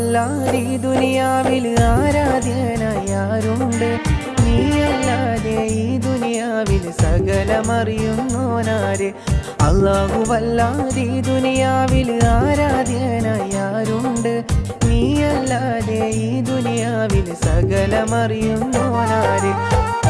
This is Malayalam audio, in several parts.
അല്ലാഹുവല്ലാതെ ഈ ദുനിയാവിൽ ആരാധ്യനായാരുണ്ട്? നീയല്ലാതെ ഈ ദുനിയാവിൽ സകലമറിയുന്നോനാര്? അല്ലാഹുവല്ലാതെ ഈ ദുനിയാവിൽ ആരാധ്യനായാരുണ്ട്? നീയല്ലാതെ ഈ ദുനിയാവിൽ സകലമറിയുന്നോനാര്?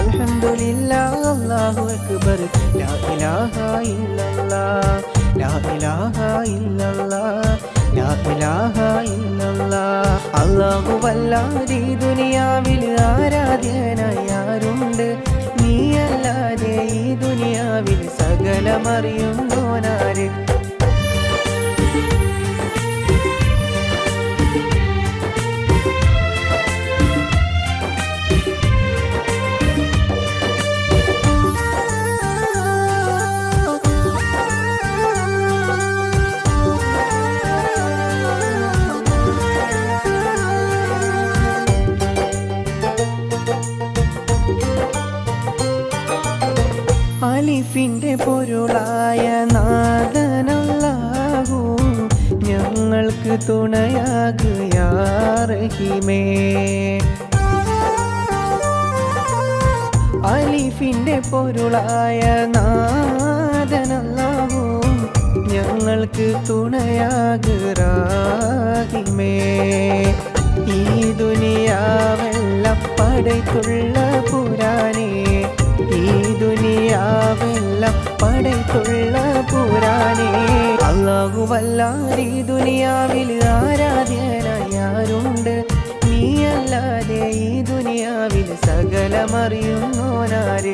അൽഹംദുലില്ലാഹ് അല്ലാഹു അക്ബർ ലാ ഇലാഹ ഇല്ലല്ലാഹ് ലാ ഇലാഹ ഇല്ലല്ലാഹ് ലാ ഇലാഹ ഇല്ലല്ലാഹ്. അല്ലാഹുവല്ലാതെ ഈ ദുനിയാവിൽ ആരാധ്യനായാരുണ്ട്? നീയല്ലാതെ ഈ ദുനിയാവിൽ സകലമറിയുന്നോനാര്? അലിഫിന്റെ പൊരുളായ നാഥനല്ലാഹു ഞങ്ങൾക്ക് തുണയാകുക യാ റഹീമേ. അലിഫിന്റെ പൊരുളായ നാഥനല്ലാഹു ഞങ്ങൾക്ക് തുണയാകുക റഹീമേ. ഈ ദുനിയാവെല്ലാം പടയ്ത്തുള്ള പുരാനേ, ഈ ദുനിയാവെല്ലാം പടയ്ത്തുള്ള പുരാനേ. അല്ലാഹുവല്ലാതെ ഈ ദുനിയാവിൽ ആരാധ്യനായാരുണ്ട്? നീയല്ലാതെ ഈ ദുനിയാവിൽ സകലമറിയുന്നോനാര്?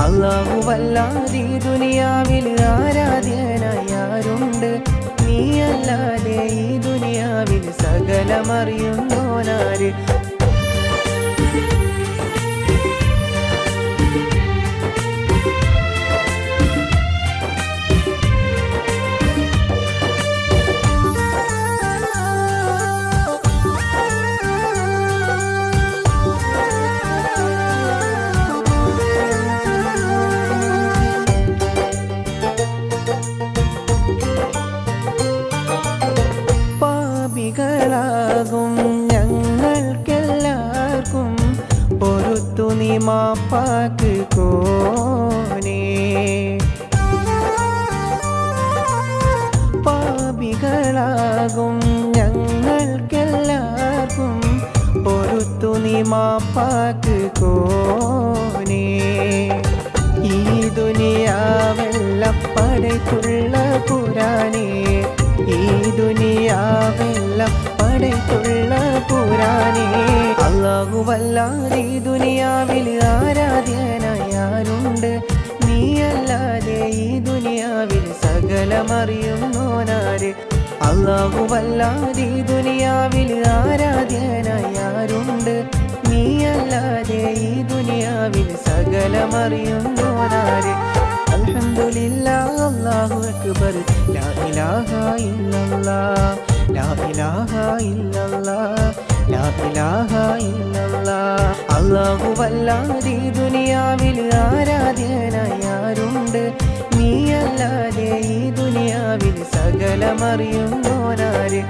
അല്ലാഹുവല്ലാതെ ഈ ദുനിയാവിൽ ആരാധ്യനായാരുണ്ട്? നീയല്ലാതെ ഈ ദുനിയാവിൽ സകലമറിയുന്നോനാര്? പാപികളാകും ഞങ്ങൾക്കെല്ലാവർക്കും പൊറുത്തു നീ മാപ്പാക്ക് കോനേ. പാപികളാകും ഞങ്ങൾക്കെല്ലാവർക്കും പൊറുത്തു നീ മാപ്പാക്ക് കോനേ. ഈ ദുനിയാവെല്ലാം പടയ്ത്തുള്ള പുരാനേ, ഈ ദുനിയാവെല്ലാം പടയ്ത്തുള്ള പുരാനേ. അല്ലാഹുവല്ലാതെ ഈ ദുനിയാവിൽ ആരാധ്യനായാരുണ്ട്? നീയല്ലാതെ ഈ ദുനിയാവിൽ സകലമറിയുന്നോനാര്? അല്ലാഹുവല്ലാതെ ഈ ദുനിയാവിൽ ആരാധ്യനായാരുണ്ട്? നീയല്ലാതെ ഈ ദുനിയാവിൽ സകലമറിയുന്നോനാര്? അൽഹംദുലില്ലാഹ് അല്ലാഹു അക്ബർ ലാ ഇലാഹ ഇല്ലല്ലാഹ് ലാ ഇലാഹ ഇല്ലല്ലാഹ് ലാ ഇലാഹ ഇല്ലല്ലാഹ്. അല്ലാഹുവല്ലാതെ ഈ ദുനിയാവിൽ ആരാധ്യനായാരുണ്ട്? നീയല്ലാതെ ഈ ദുനിയാവിൽ സകലമറിയുന്നോനാര്?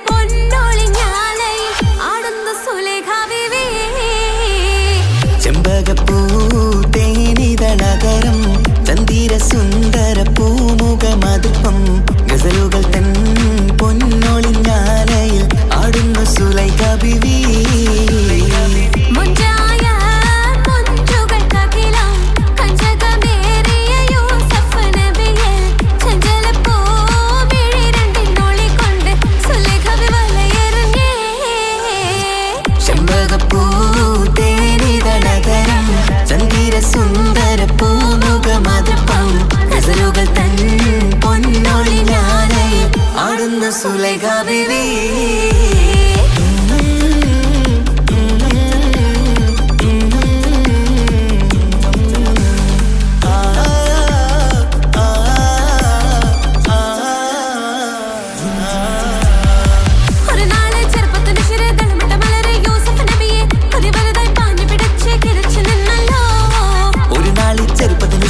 പൊന്നൊളിഞ്ഞാലയിൽ ആടുന്നു സുലേഖാവേ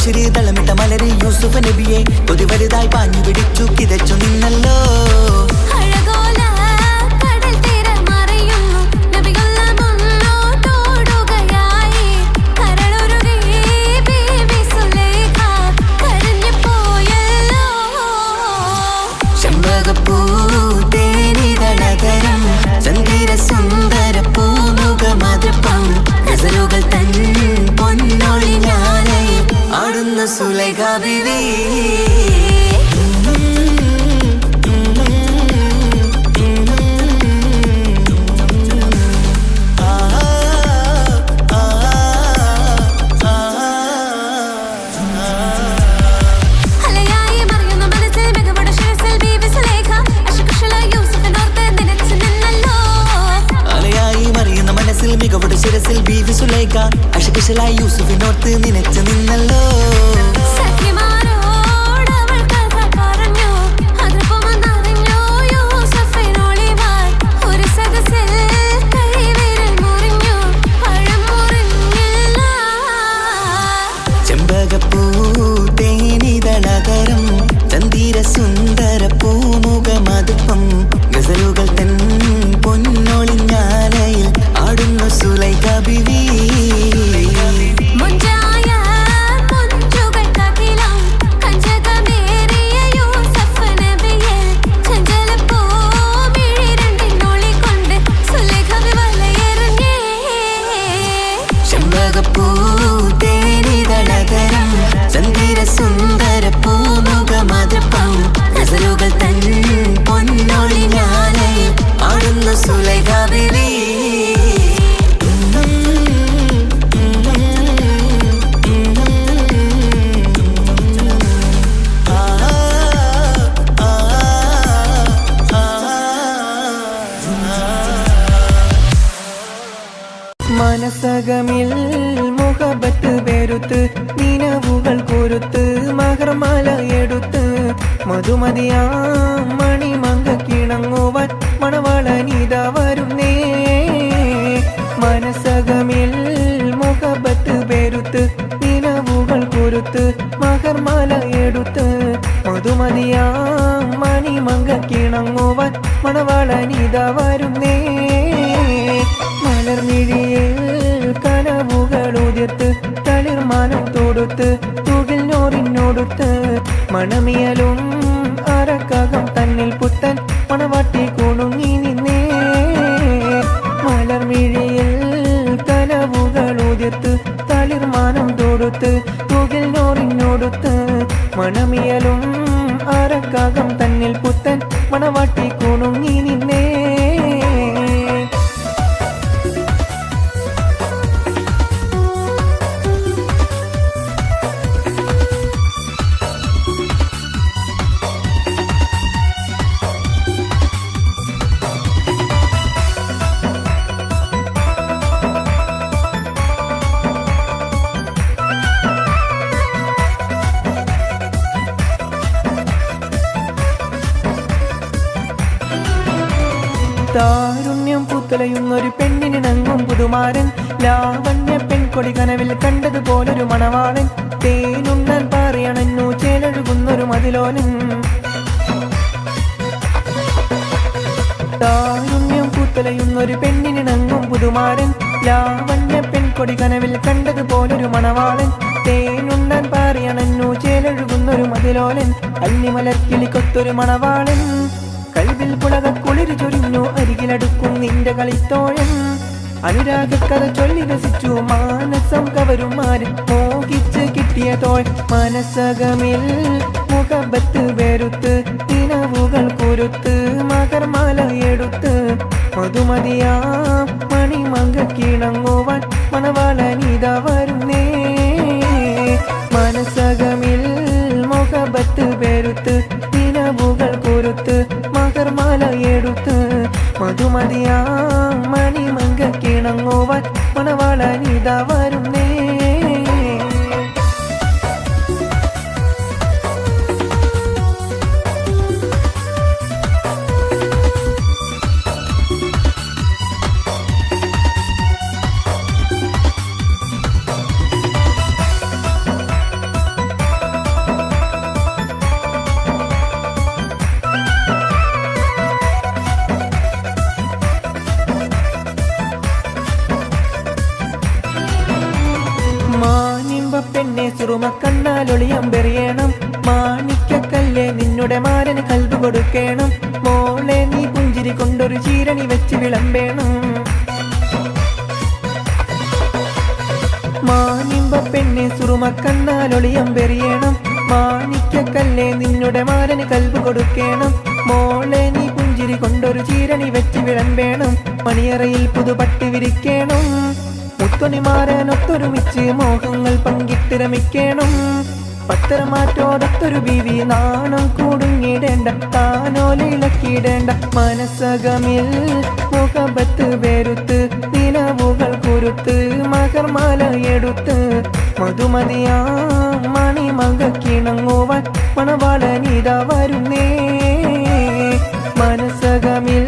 പുഞ്ചിരി തളമിട്ട മലരി യൂസുഫ് നബിയെ കൊതി വലുതായി പാഞ്ഞു പിടിച്ചു കിതച്ചു നിന്നല്ലോ. സുലൈഖ ബീവി മികവുടെ ശിരസിൽ ബീവി സുലൈഖ അശകുശലായി യൂസുഫിനോർത്ത് നിനച്ചു നിന്നല്ലോ. ചെമ്പകപ്പൂ തേനിതളതരം ചന്ദിര സുന്ദര പൂമുഖമതുപ്പം ഗസലുകൾ തൻ പൊന്നൊളിഞ്ഞാലയിൽ ആടുന്നു സുലൈഖ ബീവി. ചെമ്പകപ്പൂ തേനിതളതരം ചന്ദിര സുന്ദര പൂമുഖമതുപ്പം ഗസലുകൾ തൻ പൊന്നൊളിഞ്ഞാലയിൽ ആടുന്നു സുലൈഖ ബീവി. മനസകമിൽ മുഹബത്ത് പെരുത്ത് നിനവുകൾ കൊരുത്ത് മഹർമാല എടുത്ത് മധുമതിയാ മണിമങ്ക കിണങ്ങുവാൻ മണവാളനിത വരുന്നേ. മനസകമിൽ മുഹബത്ത് പെരുത്ത് നിനവുകൾ കൊരുത്ത് മഹർമാല എടുത്ത് മധുമതിയാ മണിമങ്ക കിണങ്ങുവാൻ മണവാളനിത വരുന്നേ. മലർമിഴിയിൽ കനവുകൾ ഉതിർത്ത് തളിർമാനം തൊടുത്ത് തുകിൽ നോറിനോടുത്ത് മണമിയലും അരക്കകം തന്നിൽ പുത്തൻ മണവാട്ടി കുണുങ്ങി നിന്നേ. മലർമിഴിയിൽ കനവുകൾ ഉതിർത്ത് തളിർമാനം തൊടുത്ത് തുകിൽ നോറിനോടുത്ത് മണമിയലും അരക്കകം തന്നിൽ പുത്തൻ മണവാട്ടി കുണുങ്ങി നിന്നേ. താരുണ്യം പുത്തലയുന്നൊരു പെണ്ണിനിണങ്ങും പുതുമാരൻ ലാവണ്യ പെൺകൊടി കനവിൽ കണ്ടതുപോലൊരു മണവാളൻ തേനുണ്ണാൻ പറയണഞ്ഞു ചേലഴുകുന്നൊരു മതിലോലൻ. താരുണ്യം പുത്തലയുന്നൊരു പെണ്ണിനിണങ്ങും പുതുമാരൻ ലാവണ്യ പെൺകൊടി കനവിൽ കണ്ടതുപോലൊരു മണവാളൻ തേനുണ്ണാൻ പറയണഞ്ഞു ചേലഴുകുന്നൊരു മതിലോലൻ. അല്ലിമലർക്കിളിക്കൊത്തൊരു മണവാളൻ കൽവിൽ പുളക കുളിരു ചൊരിഞ്ഞു അരികിലടുക്കും നിന്റെ കളിത്തോഴൻ. അനുരാഗക്കഥ ചൊല്ലി രസിച്ചു മാനസം കവരുമാര് മോഹിച്ച് കിട്ടിയ തോൾ. മനസകമിൽ മുഹബത്ത് വെറുത്ത് നിനവുകൾ കുരുത്ത് മകർമാല എടുത്ത് മധുമതിയാ മണിമങ്ക കിണങ്ങുവാൻ മണവാളനിത വരുന്നേ. മനസകമിൽ മുഹബത്ത് വെറുത്ത് നിനവുകൾ കുരുത്ത് മകർമാല എടുത്ത് മധുമതിയാ മണിമങ്ക കിണങ്ങുവാൻ മണവാളനിത വരുന്നേ. കണ്ണാലൊളിയമ്പെറിയണം മാണിക്കക്കല്ലേ നിന്നുടെ മാരന് കൽബ് കൊടുക്കണം മോളെ നീ പുഞ്ചിരി കൊണ്ടൊരു ചീരണി വെച്ച് വിളമ്പേണം മാനിമ്പ പെണ്ണെ സുറുമ കണ്ണാലൊളിയമ്പെറിയണം മാണിക്കക്കല്ലേ നിന്നുടെ മാരന് കൽബ് കൊടുക്കണം മോളെ നീ പുഞ്ചിരി കൊണ്ടൊരു ചീരണി വെച്ച് വിളമ്പേണം മണിയറയിൽ പുതുപട്ടി വിരിക്കണം മുത്തൊണിമാരനൊത്തൊരുമിച്ച് മോഹങ്ങൾ പങ്കിട്ടിരമിക്കണം പത്തരമാറ്റോടത്തൊരു ബീവി നാണം കൂടുങ്ങിടേണ്ട താനോലിളക്കിടേണ്ട മനസ്സകമിൽ മുഖബത്ത് വെറുത്ത് നിലവുകൾ കുരുത്ത് മകർമാല എടുത്ത് മധുമതിയാ മണിമകിണങ്ങുവാൻ മണവാളനിത വരുന്നേ മനസ്സകമിൽ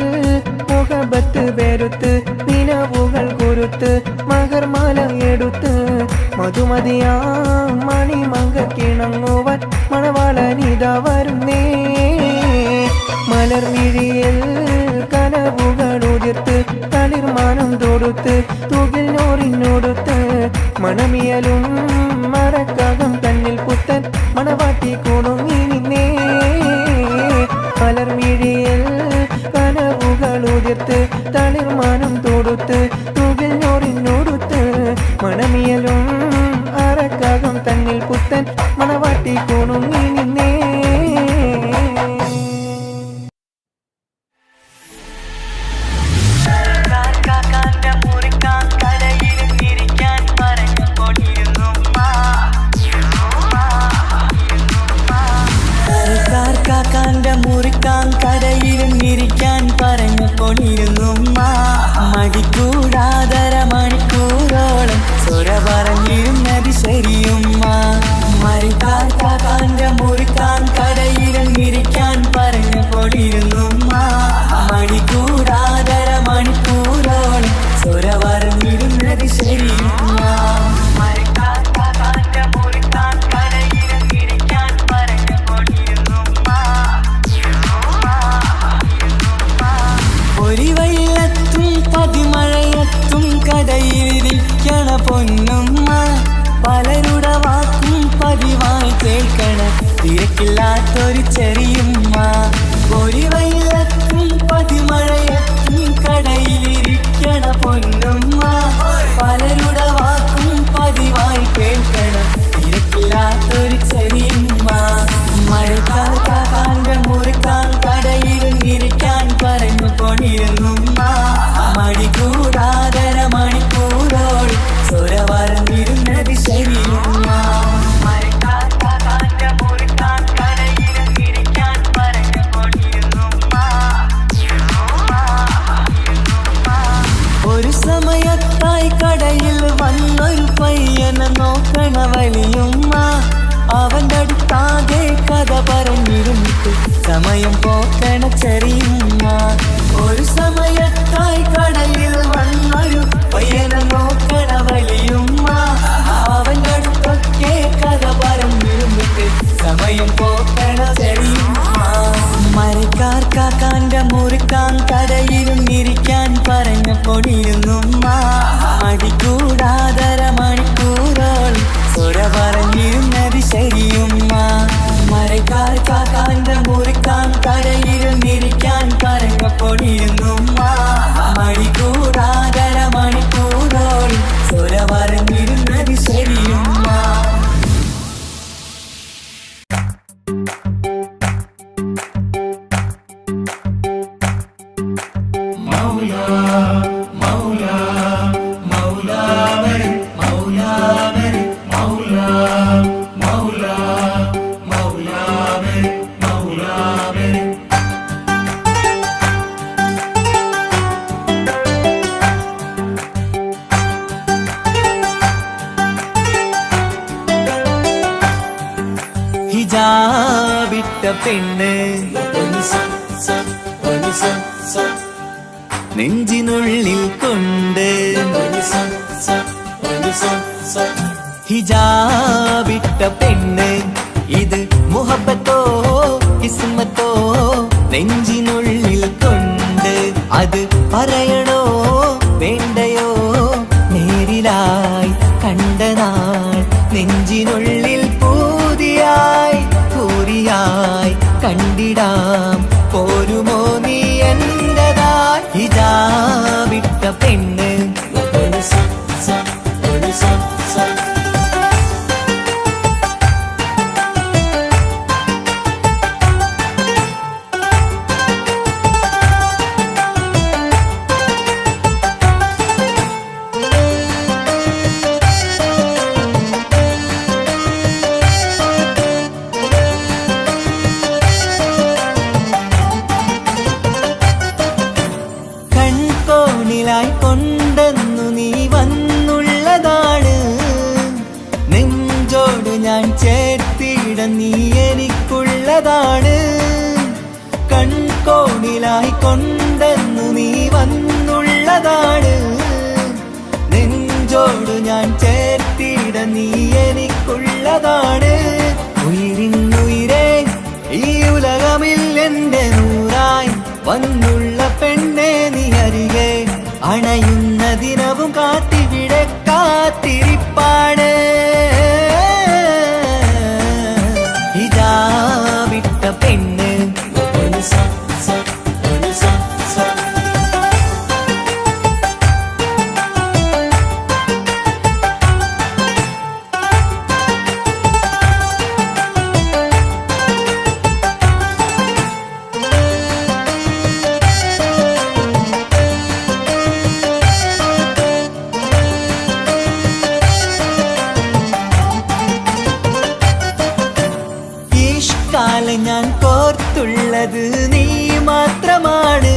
മുഖബത്ത് വെറുത്ത് നിലവുകൾ കുരുത്ത് മകർമാല എടുത്ത് മധുമതിയാ മണിമകിണങ്ങുവാൻ മണവാളനിത വരുന്നേ മലർമിഴിയിൽ കനവുകൾ ഉതിർത്ത് തളിർമാനം തൊടുത്ത് തുകിൽ നോറിനോടുത്ത് മണമിയലും മറക്കകം തന്നിൽ പുത്തൻ മണവാട്ടി കുടുങ്ങി നിന്നേ മലർമിഴിയിൽ കനവുകൾ ഉതിർത്ത് തളിർമാനം തൊടുത്ത് തുകിൽ നോറിനോടുത്ത് മണമിയലും അറക്കകം തന്നിൽ പുത്തൻ മണവാട്ടി കുടുങ്ങി നിന്നേ കടയിലിരിക്കാൻ പറഞ്ഞു കൊണ്ടിരുന്നുമ്മ മടിക്കൂടാതര മണിക്കൂറോളം സ്വര പറഞ്ഞിരുന്നത് ശരിയുമ്മ മരിക്കാന്റെ മുറിക്കാൻ കടയിലിരിക്കാൻ പറഞ്ഞു കൊണ്ടിരുന്നുമ്മ മടിക്കൂടാതര മണിക്കൂറോളം സ്വര പറഞ്ഞിരുന്നത് ശരിയുമ്മ കടയിലിരിക്കണ പൊന്നുമ്മ പലരുടെ വാക്കും പതിവായി കേൾക്കണ തിരക്കില്ലാത്തൊരു ചെറിയുമ്മ ഒരു വൈലത്തും പതിമഴയത്തും കടയിലിരിക്കണ പൊന്നുമ്മ പലരുടെ വാക്കും പതിവായി കേൾക്കണ തിരക്കില്ലാത്തൊരു ചെറിയുമ്മ മഴക്കാന്റെ മുറിക്കാൻ കടയിലിരിക്കാൻ പറഞ്ഞു കൊണ്ടിരുന്നുമ്മ മടികൂടാതര മണിക്കൂറോട് സ്വര പറഞ്ഞിരുന്നത് ശരിയുമ്മ ഒരു സമയത്തായി കടയിൽ വന്നൊരു പയ്യനെ നോക്കണ വലിയുമ്മ അവൻ്റെ അടുത്താകെ കഥ പറഞ്ഞിരുന്നിട്ട് സമയം പോക്കണ ചെറിയുമ്മ ഒരു സമയത്തായി കടയിൽ വന്നൊരു പയ്യനെ നോക്കണ വലിയുമ്മ അവൻ്റെ അടുത്തൊക്കെ കഥ പറഞ്ഞിരുന്നിട്ട് സമയം പോക്കണ ചെറിയുമ്മ മരക്കാർക്കാക്കാൻ്റെ മുറിക്കാൻ കടയിലിരിക്കാൻ പറഞ്ഞു കൊണ്ടിരുന്നുമ്മ മടിക്കൂടാതര മണിക്കൂറോളം സ്വര പറഞ്ഞിരുന്നത് ശരിയുമ്മ മരക്കാർക്കാക്കാൻ്റെ മുറിക്കാൻ കടയിലിരിക്കാൻ പറഞ്ഞു കൊണ്ടിരുന്നുമ്മ മടിക്കൂടാതര മണിക്കൂറോളം സ്വര പറഞ്ഞിരുന്നത് ശരിയുമ്മ ഹിജാബിട്ട പെണ്ണ് നെഞ്ചിനുള്ളിൽ കൊണ്ട് ഹിജാബിട്ട പെണ്ണ് ഇത് മുഹബത്തോ കിസ്മത്തോ നെഞ്ചിനുള്ളിൽ കൊണ്ട് അത് പറയണോ വേണ്ടയോ നേരിലായി കണ്ട നാൾ നെഞ്ചിനുള്ളിൽ പോ നീ എനിക്കുള്ളതാണ്. കൺകോണിലായി കൊണ്ടെന്നു നീ വന്നുള്ളതാണ്. നെഞ്ചോട് ഞാൻ ചേർത്തിട നീ എനിക്കുള്ളതാണ്. ഉയിരിന്നുയിരേ ഈ ഉലകമിൽ എന്റെ നൂറായി വന്നുള്ള പെണ്ണെ നീ അരികെ അണയുന്ന ദിനവും കാത്തിവിടെ കാത്തിരിപ്പാണ്. ഇതാ വിട്ട പെണ്ണ് ഞാൻ കോർത്തുള്ളത് നീ മാത്രമാണ്.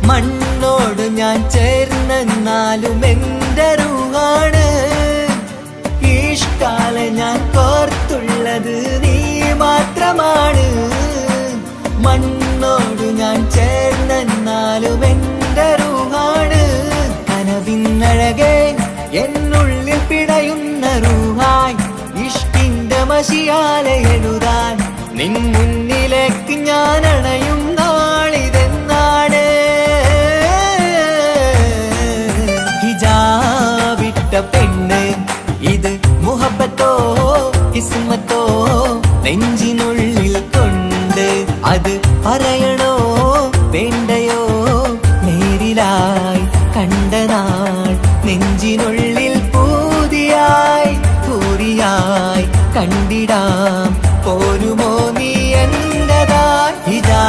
മണ്ണോട് ഞാൻ ചേർന്നെന്നാലും എന്റെ റൂഹാണ്. ഈഷ്കാലെ ഞാൻ കോർത്തുള്ളത് നീ മാത്രമാണ്. മണ്ണോട് ഞാൻ ചേർന്നെന്നാലും എന്റെ റൂഹാണ്. കനവിന്നഴകെ എന്നുള്ളിൽ പിടയുന്ന റൂഹായി ഇഷ്കിന്റെ മഷിയാലെ എഴുതാൻ നിൻ മുന്നിലേക്ക് ഞാൻ അണയും നാളിതെന്നാണ്. ഹിജാബിട്ട പെണ്ണ് ഇത് മുഹബത്തോ കിസ്മത്തോ നെഞ്ചിനുള്ളിൽ കൊണ്ട് അത് പറയണോ വേണ്ടയോ? നേരിലായി കണ്ട നാൾ നെഞ്ചിനുള്ളിൽ പൂതിയായി പൂരിയായി കണ്ടിടാം. പോരുമോ നീ എന്റതായി? ഇതാ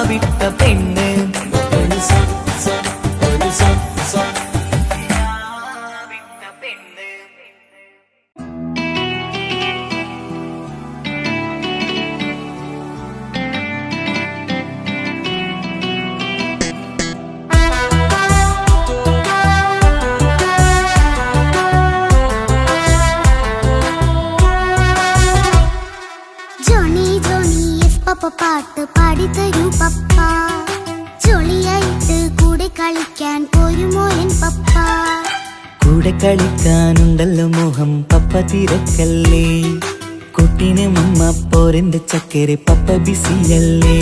വിട്ട പെണ്ണ് പാട്ട് പാടിത്തരൂ പപ്പ. ജോളിയായിട്ട് കൂടെ കളിക്കാൻ പോരുമോ എൻ പപ്പ? കൂടെ കളിക്കാനുണ്ടല്ലോ മോഹം പപ്പ തിരക്കല്ലേ. കുട്ടീനെ മമ്മ പോരെന്റെ ചക്കരെ പപ്പ ബിസിയല്ലേ.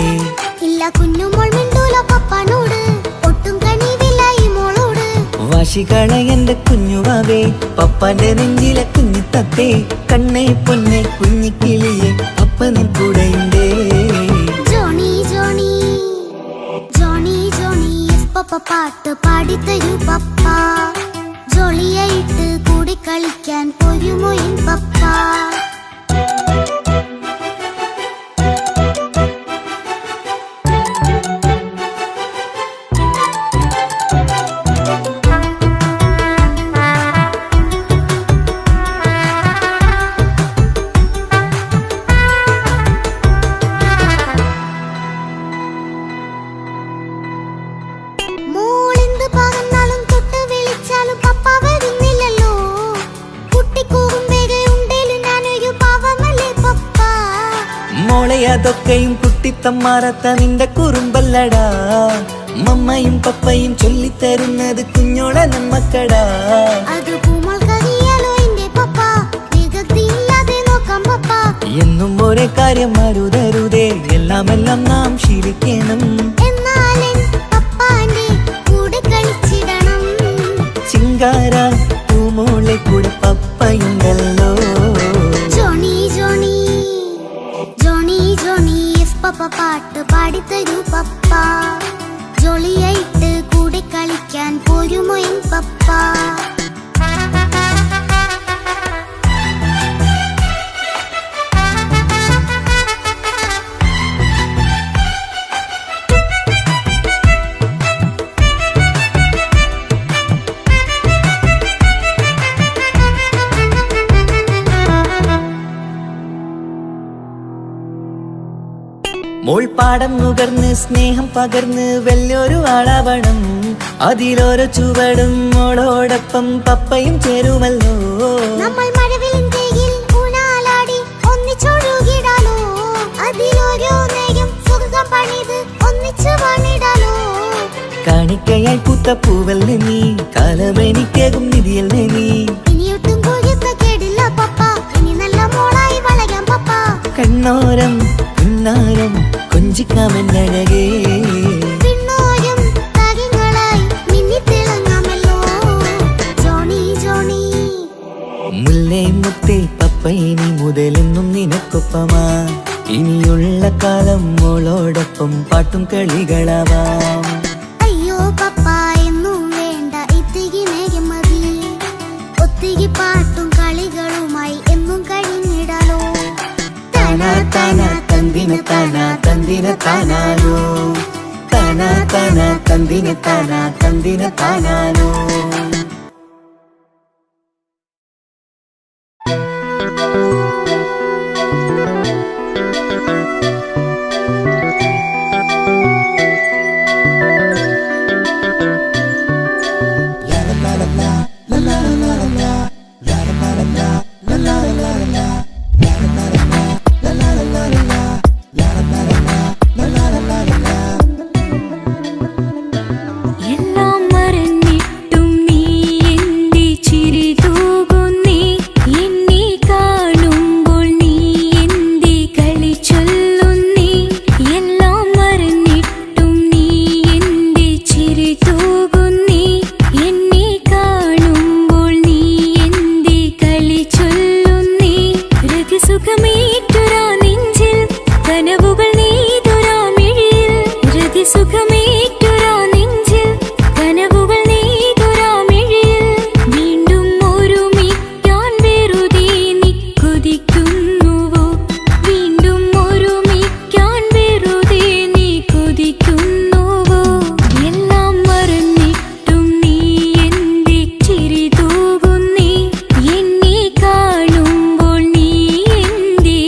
ഇല്ല കുഞ്ഞുമോൾ മിണ്ടൂല പപ്പനോട്, ഒട്ടും കണിവില്ല ഈ മോളോട്. വാശികള എന്റെ കുഞ്ഞുവാവേ പപ്പാന്റെ നെഞ്ചിലെ കുഞ്ഞു തത്തേ. കണ്ണേ പൊന്നെ കുഞ്ഞിക്കിളിയെ പപ്പ നിൻ കൂടെയുണ്ടേ. ജോണി ജോണി ജോണി ജോണി പപ്പ പാട്ട് പാടിത്തരൂ പപ്പ. ജോളിയായിട്ട് കൂടെ കളിക്കാൻ പോരുമോ എൻ പപ്പ? അതൊക്കെയും കുട്ടിത്തമ്മാറത്ത നിന്റെ കുറുമ്പല്ലടാ. മമ്മയും പപ്പയും ചൊല്ലിത്തരുന്നത് കുഞ്ഞോളെ നമ്മക്കടാ. എന്നും ഒരേ കാര്യം അരുതരുതേ, എല്ലാം എല്ലാം നാം ശീലിക്കണം. ചിങ്കാര പൂമോളെ കൂടെ പപ്പയുണ്ടല്ലോ. പപ്പ പാട്ട് പാടിത്തരൂ പപ്പ. ജോളിയായിട്ട് കൂടെ കളിക്കാൻ പോരുമോ എൻ പപ്പ? മോൾപ്പാടം നുകർന്ന് സ്നേഹം പകർന്ന് വലിയൊരു ആളാവണം. അതിലോരോ ചുവടും മോളോടൊപ്പം പപ്പയും ചേരുമല്ലോ. നമ്മൾ മഴവിലിൻ തേയിൽ ഊഞ്ഞാലാടി കാണിക്കയായി പൂത്ത പൂവല്ലേ നീ കാലമെനിക്കേകും നിധിയല്ലേ നീ ഇനിയൊട്ടും കുഴിത്ത കേടില്ല പപ്പ ഇനി നല്ല മോളായി വളരാം പപ്പ കണ്ണോരം പിന്നാരം കൊഞ്ചിക്കാമെന്നഴകേ പിന്നോരും താരങ്ങളായി മിന്നിത്തിളങ്ങാമല്ലോ ജോണി ജോണി മുല്ലേ മുത്തേ പപ്പ ഇനി മുതലെന്നും നിനക്കൊപ്പമാ ഇനിയുള്ള കാലം മോളോടൊപ്പം പാട്ടും കളികളാവാം അയ്യോ പപ്പ എന്നും വേണ്ട ഇത്തിരി നേരം മതി ഒത്തിരി പാട്ടും കളികളുമായി എന്നും കഴിഞ്ഞിടാലോ താനാ താനാ തന്തിന താനാ തന്തിന താനാലോ താനാ താനാ തന്തിന താനാ തന്തിന താനാലോ എല്ലാം മറന്നിട്ടും നീ എന്റെ ചിരി തൂകുന്നേ എന്നെ കാണുമ്പോൾ നീ എന്റെ കളി ചൊല്ലുന്നേ എല്ലാം മറന്നിട്ടും നീ എന്റെ ചിരി തൂകുന്നേ എന്നെ കാണുമ്പോൾ നീ എന്റെ കളി ചൊല്ലുന്നേ രതിസുഖമേറ്റൊരാ നെഞ്ചിൽ കനവുകൾ നെയ്തൊരാ മിഴിയിൽ രതിസുഖമേറ്റൊരാ നെഞ്ചിൽ കനവുകൾ നെയ്തൊരാ മിഴിയിൽ വീണ്ടും ഒരുമിക്കാൻ വെറുതെ നീ കൊതിക്കുന്നുവോ വീണ്ടും ഒരുമിക്കാൻ വെറുതെ നീ കൊതിക്കുന്നുവോ എല്ലാം മറന്നിട്ടും നീ എന്റെ ചിരി തൂകുന്നേ എന്നെ കാണുമ്പോൾ നീ എന്റെ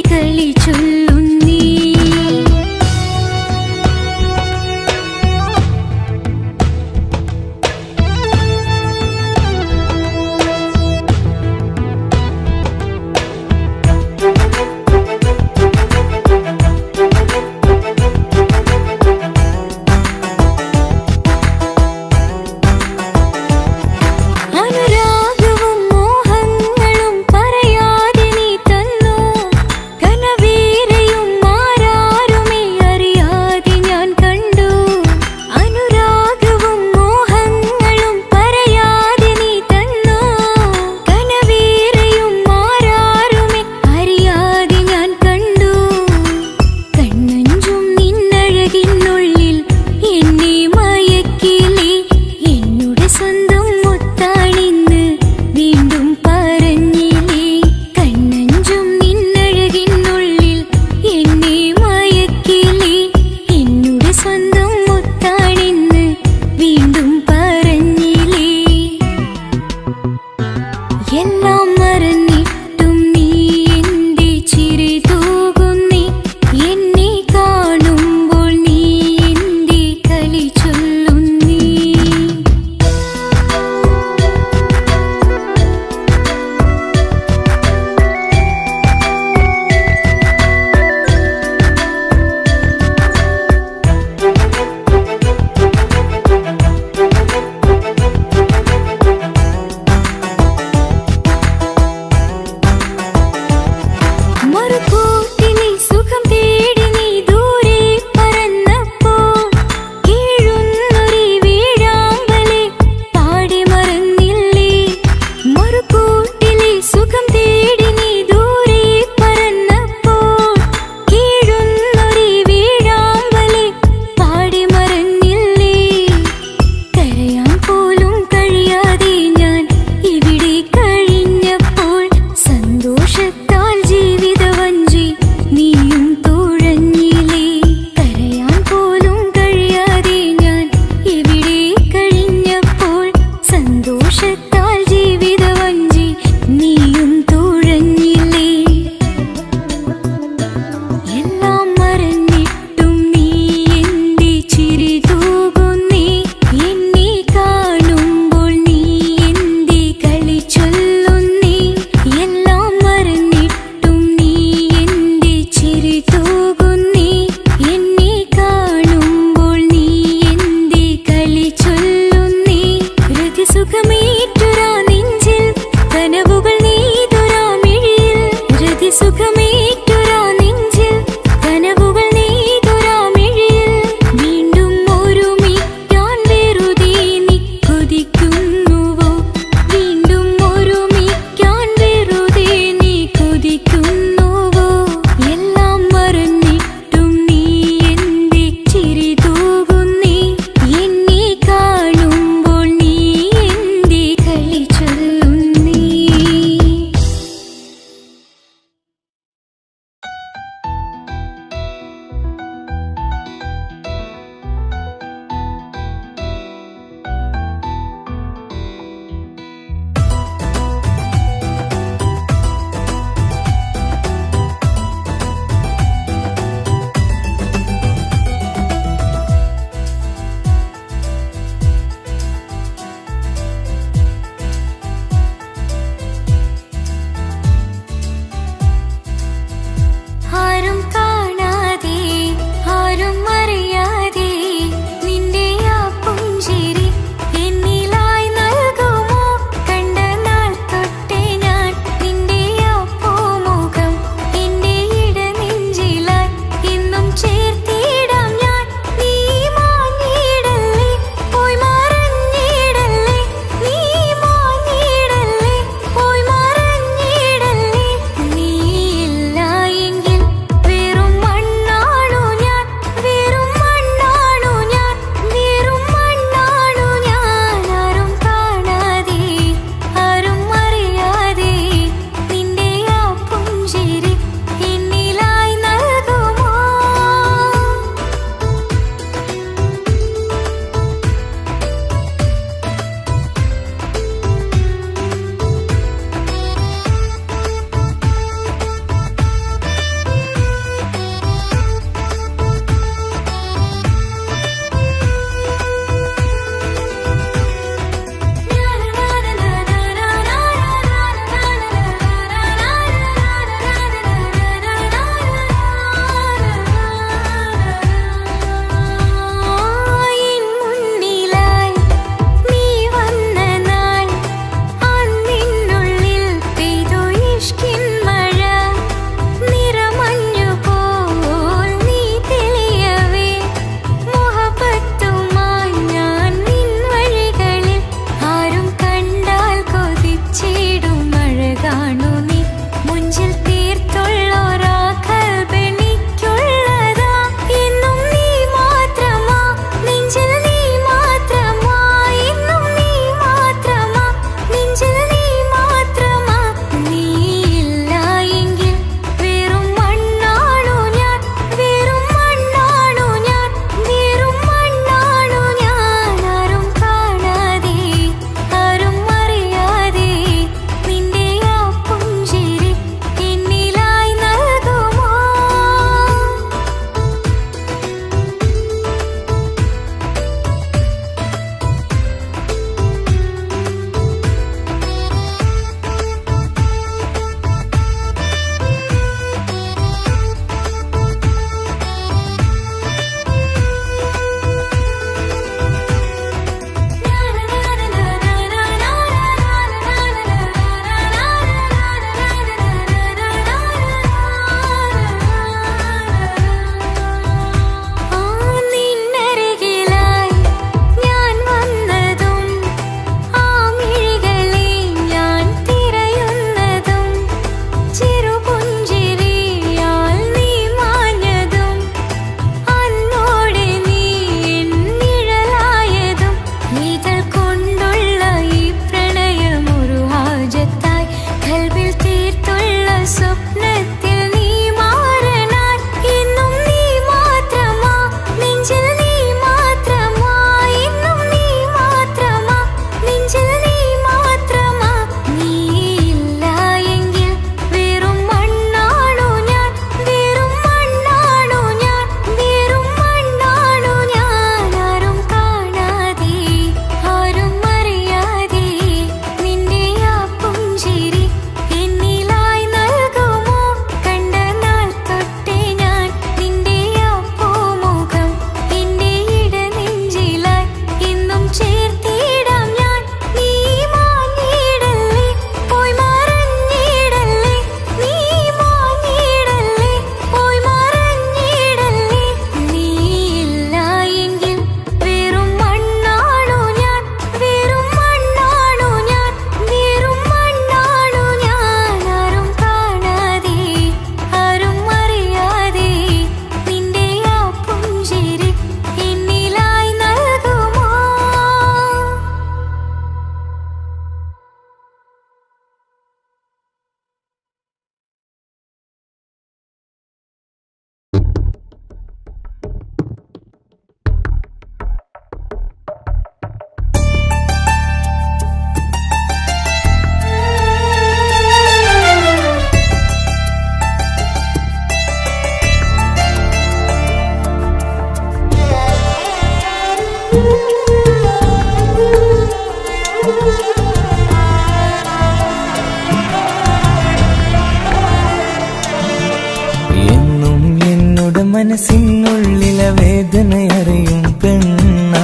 മനസ്സിനുള്ളിലെ വേദനയറിയും പെണ്ണ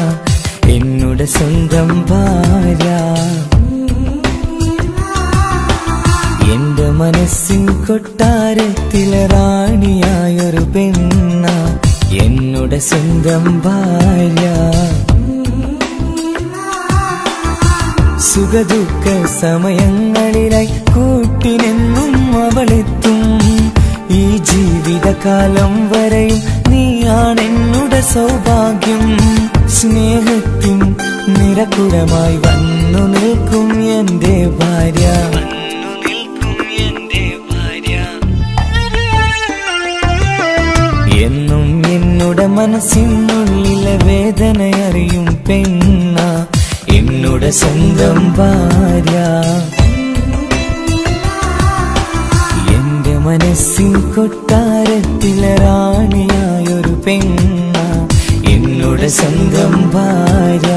എന്നുടെ സ്വന്തം ഭാര്യ. എന്റെ മനസ്സിൻ കൊട്ടാരത്തിലെ റാണിയായൊരു പെണ്ണ എന്നുടെ സ്വന്തം ഭാര്യ. സുഖദുഃഖ സമയങ്ങളിലായി കൂട്ടിനെന്നും അവളെത്തും. ഈ ജീവിതകാലം വരെയും നീയാണെന്നുടെ സൗഭാഗ്യം. സ്നേഹത്തിൻ നിറകുടമായി വന്നു നിൽക്കും എന്റെ ഭാര്യ. എന്നും എന്നുടെ മനസ്സിനുള്ളിലെ വേദനയറിയും പെണ്ണ എന്നുടെ സ്വന്തം ഭാര്യ. എന്റെ മനസ്സിൻ കൊട്ടാരത്തിലെ റാണിയായൊരു പെണ്ണ എന്നുടെ സ്വന്തം ഭാര്യ.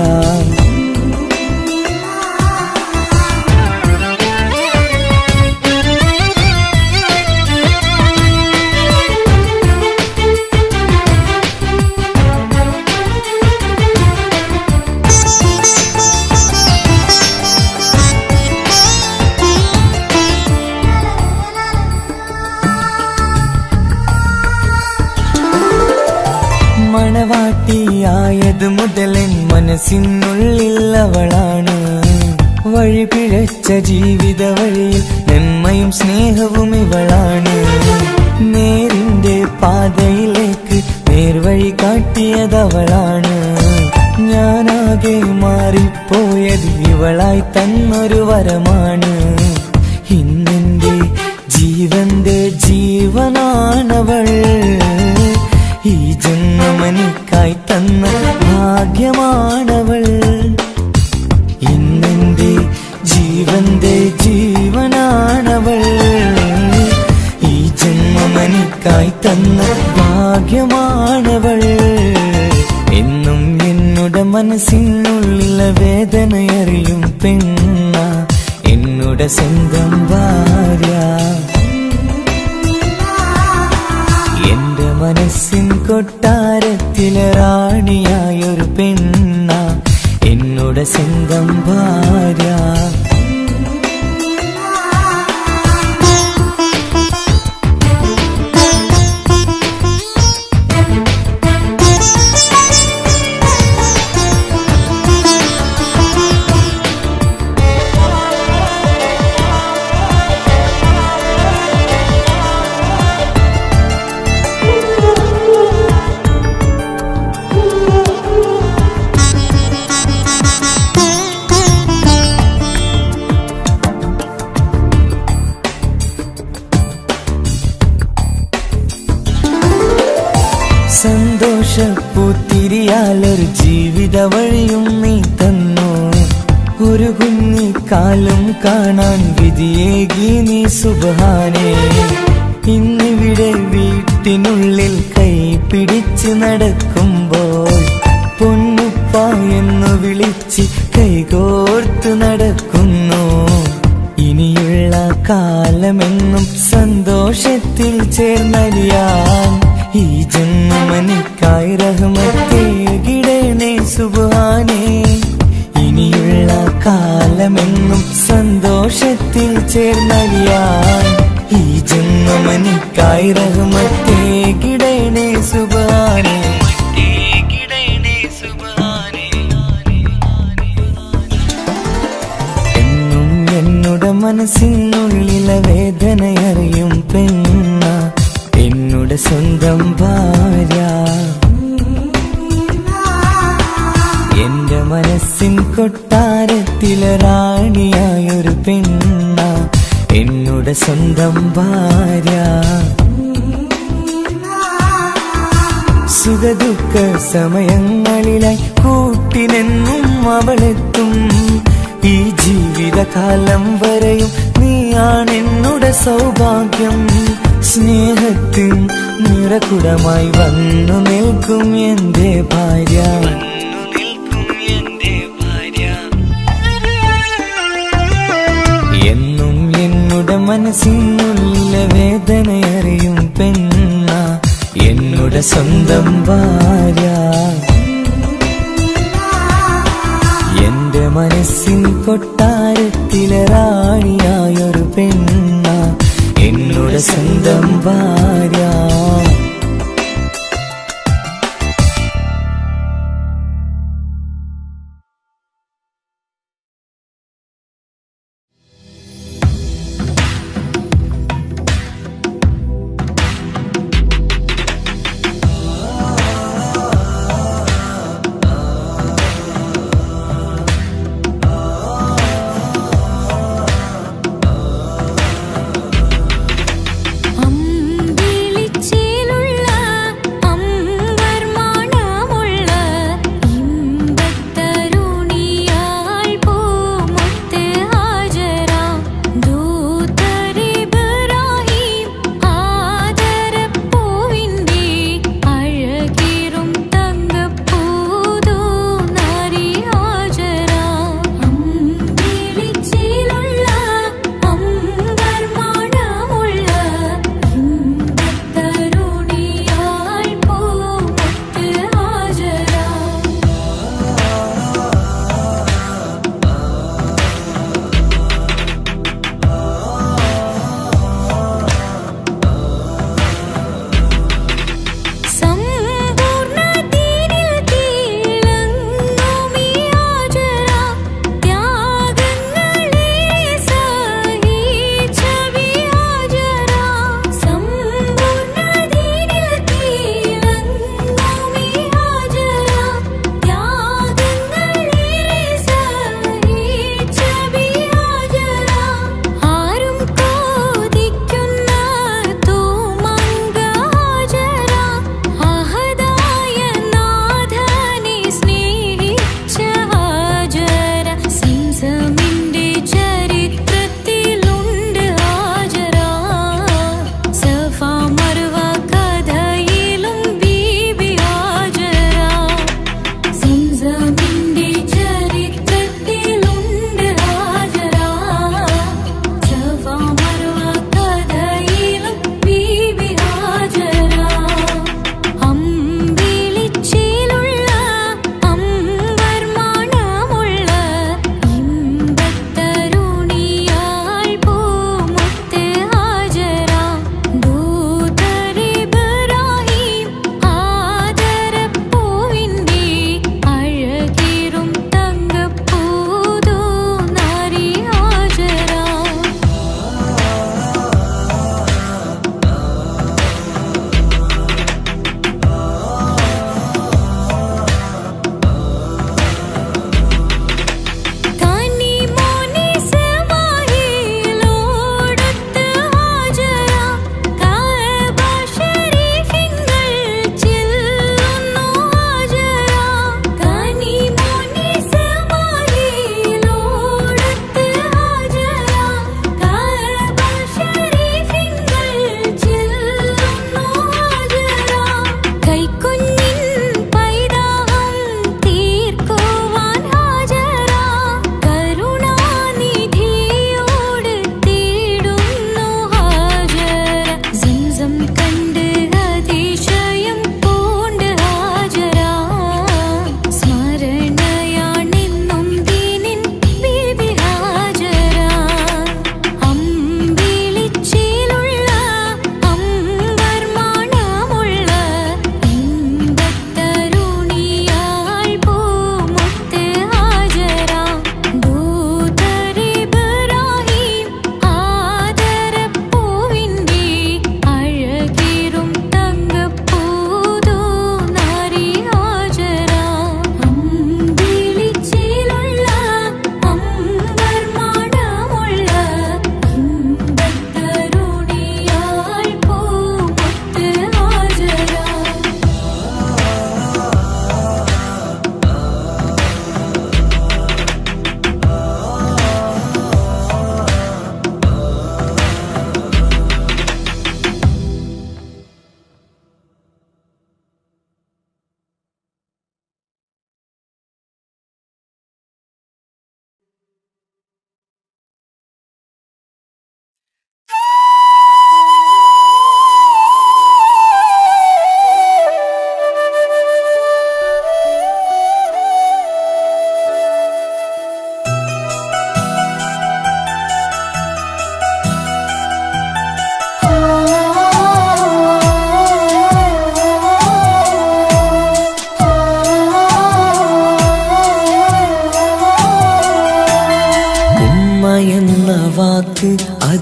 മണവാട്ടിയായത് മുതലൻ മനസ്സിനുള്ളിൽ അവളാണ്. വഴി പിഴച്ച ജീവിത വഴിയിൽ നന്മയും സ്നേഹവും ഇവളാണ്. നേരിന്റെ പാതയിലേക്ക് നേർവഴി കാട്ടിയതവളാണ്. ഞാനാകെ മാറിപ്പോയത് ഇവളായി തന്നൊരു വരമാണ്. ഇന്നെന്റെ ജീവന്റെ ജീവനാണവൾ. ഈ ജന്മമെനിക്കായി തന്ന ഭാഗ്യമാണവൾ. ഇന്നെന്റെ ജീവന്റെ ജീവനാണവൾ. ഈ ജന്മമെനിക്കായി തന്ന ഭാഗ്യമാണവൾ. എന്നും എന്നുടെ മനസ്സിനുള്ളിലെ വേദനയറിയും പെണ്ണ എന്നുടെ സ്വന്തം ഭാര്യ. എന്റെ മനസ്സിൻ കൊട്ടാരത്തിലെ റാണിയായൊരു പെണ്ണ എന്നുടെ സ്വന്തം ഭാര്യ. സന്തോഷപ്പൂത്തിരിയാലൊരു ജീവിത വഴിയും നീ തന്നു. ഒരു കുഞ്ഞിക്കാലം കാണാൻ വിധിയേകി നീ സുബ്ഹാനേ. ഇന്നിവിടെ വീട്ടിനുള്ളിൽ കൈ പിടിച്ച് നടക്കുമ്പോൾ പൊന്നുപ്പ എന്നു വിളിച്ച് കൈകോർത്ത് നടക്കുന്നു. ഇനിയുള്ള കാലമെന്നും സന്തോഷത്തിൽ ചേർന്നലിയാൻ ഈ ജന്മനിക്കായി റഹ്മത്തേകിടണേ സുബ്ഹാനേ. ഇനിയുള്ള കാലമെന്നും സന്തോഷത്തിൽ ചേർന്നലിയാൻ ഈ ജന്മനിക്കായി റഹ്മത്തേകിടണേ സുബ്ഹാനേ. എന്നും എന്നുടെ മനസ്സിനുള്ളിലെ വേദനയറിയും പെണ്ണ എന്നുടെ സ്വന്തം ഭാര്യ. എന്റെ മനസ്സിൻ കൊട്ടാരത്തിലെ റാണിയായൊരു പെണ്ണ എന്നുടെ സ്വന്തം ഭാര്യ. സുഖദുഃഖ സമയങ്ങളിലായി കൂട്ടിനെന്നും അവളെത്തും. ഈ ജീവിതകാലം വരെയും നീയാണെന്നുടെ സൗഭാഗ്യം. സ്നേഹത്തിൻ നിറകുടമായി വന്നു നിൽക്കും എന്റെ ഭാര്യ. എന്നും എന്നുടെ മനസ്സിനുള്ളിലെ വേദനയറിയും പെണ്ണ എന്നുടെ സ്വന്തം ഭാര്യ, എന്റെ മനസ്സിൻ കൊട്ടാരത്തിലെ റാണിയായൊരു പെണ്ണ എന്നോട് സ്വന്തം ഭാര്യ. അമ്പിളിച്ചേ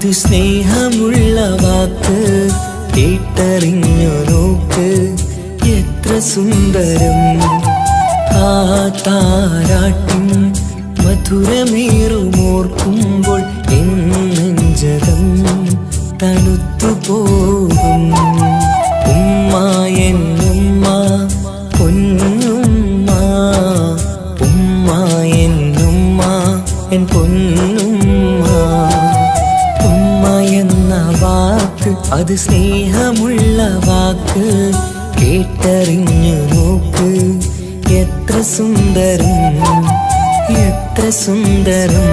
അത് സ്നേഹമുള്ള വാക്ക് കേട്ടറിഞ്ഞു നോക്ക് എത്ര സുന്ദരം ആ താരാട്ടിൻ മധുരമേറുമോർക്കുമ്പോൾ എൻ നെഞ്ചകം തണുത്തുപോകും ഉമ്മ എന്നുമ്മ പൊന്നുമ്മ ഉമ്മ എന്നുമ്മ എൻ പൊന്നുമ്മ ഉമ്മ എന്ന വാക്ക് അത് സ്നേഹമുള്ള വാക്ക് കേട്ടറിഞ്ഞു നോക്ക് എത്ര സുന്ദരം എത്ര സുന്ദരം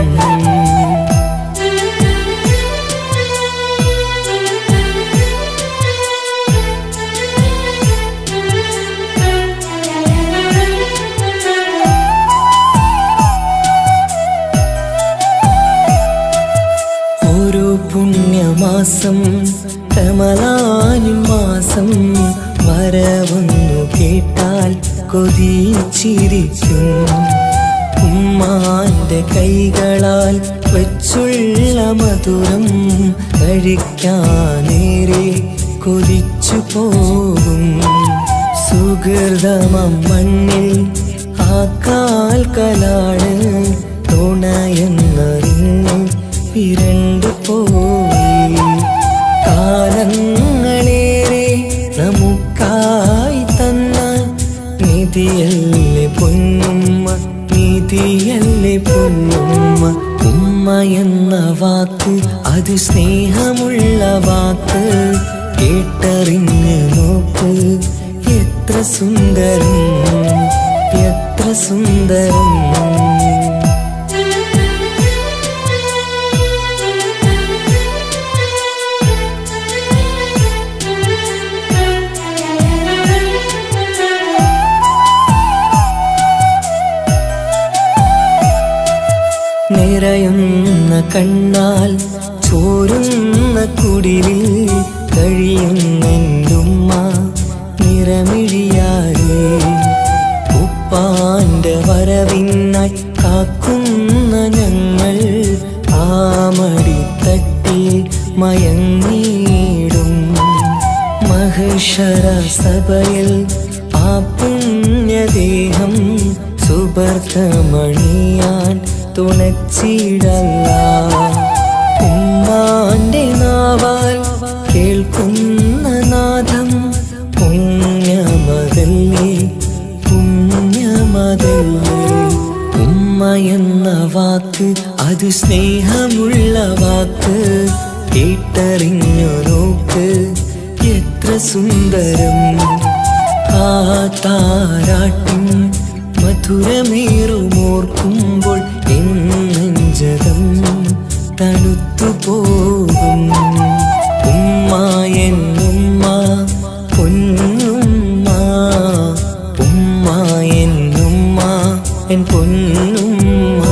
ഓരോ പുണ്യമാസം റമളാനിൻ മാസം വരവൊന്നു കേട്ടാൽ കൊതിച്ചിരിക്കും ഉമ്മാന്റെ കൈകളാൽ വെച്ചുള്ള മധുരം കഴിക്കാനേറെ കൊതിച്ചു പോകും സുഹൃതമം മണ്ണിൽ ആ കാൽക്കലാണ് തുണയെന്നറിഞ്ഞ് പിരണ്ടു പോയി കാലങ്ങളേറെ നമുക്കായി തന്ന നിധിയല്ലേ പൊന്നുമ്മ നിധിയല്ലേ പൊന്നുമ്മ ഉമ്മ എന്ന വാക്ക് അത് സ്നേഹമുള്ള വാക്ക് കേട്ടറിഞ്ഞ് നോക്ക് എത്ര സുന്ദരം എത്ര സുന്ദരം നിറയുന്ന കണ്ണാൽ ചോരുന്ന കുടിലിൽ കഴിയുന്നെന്റുമ്മ നിറമിഴിയാതെ ഉപ്പാന്റെ വരവിനായി കാക്കുന്ന ഞങ്ങൾ ആ മടിത്തട്ടിൽ മയങ്ങിയിടും മഹ്ശറ സഭയിൽ ആ പുണ്യദേഹം സുബർക്കമണിയാൻ തുണച്ചിടല്ല ഉമ്മാന്റെ നാവാൽ കേൾക്കുന്ന നാദം പുണ്യമതല്ലേ പുണ്യമതല്ലേ ഉമ്മ എന്ന വാക്ക് അത് സ്നേഹമുള്ള വാക്ക് കേട്ടറിഞ്ഞു നോക്ക് എത്ര സുന്ദരം ആ താരാട്ടിൻ മധുരമേറുമോർക്കുമ്പോൾ എൻ നെഞ്ചകം തണുത്തുപോകും ഉമ്മ എന്നുമ്മ പൊന്നുമ്മ ഉമ്മ എന്നുമ്മ എൻ പൊന്നുമ്മ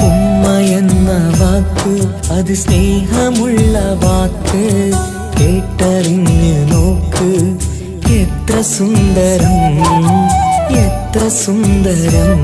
ഉമ്മ എന്ന വാക്ക് അത് സ്നേഹമുള്ള വാക്ക് കേട്ടറിഞ്ഞ് നോക്ക് എത്ര സുന്ദരം എത്ര സുന്ദരം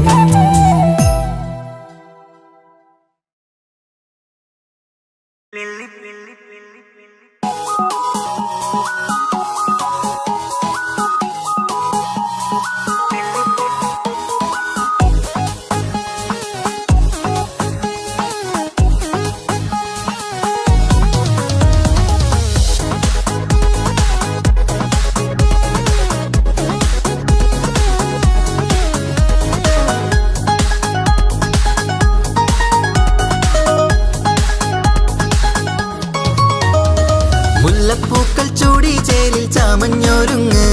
മുല്ലപ്പൂക്കൾ ചൂടി ചേലിൽ ചാമഞ്ഞൊരുങ്ങ്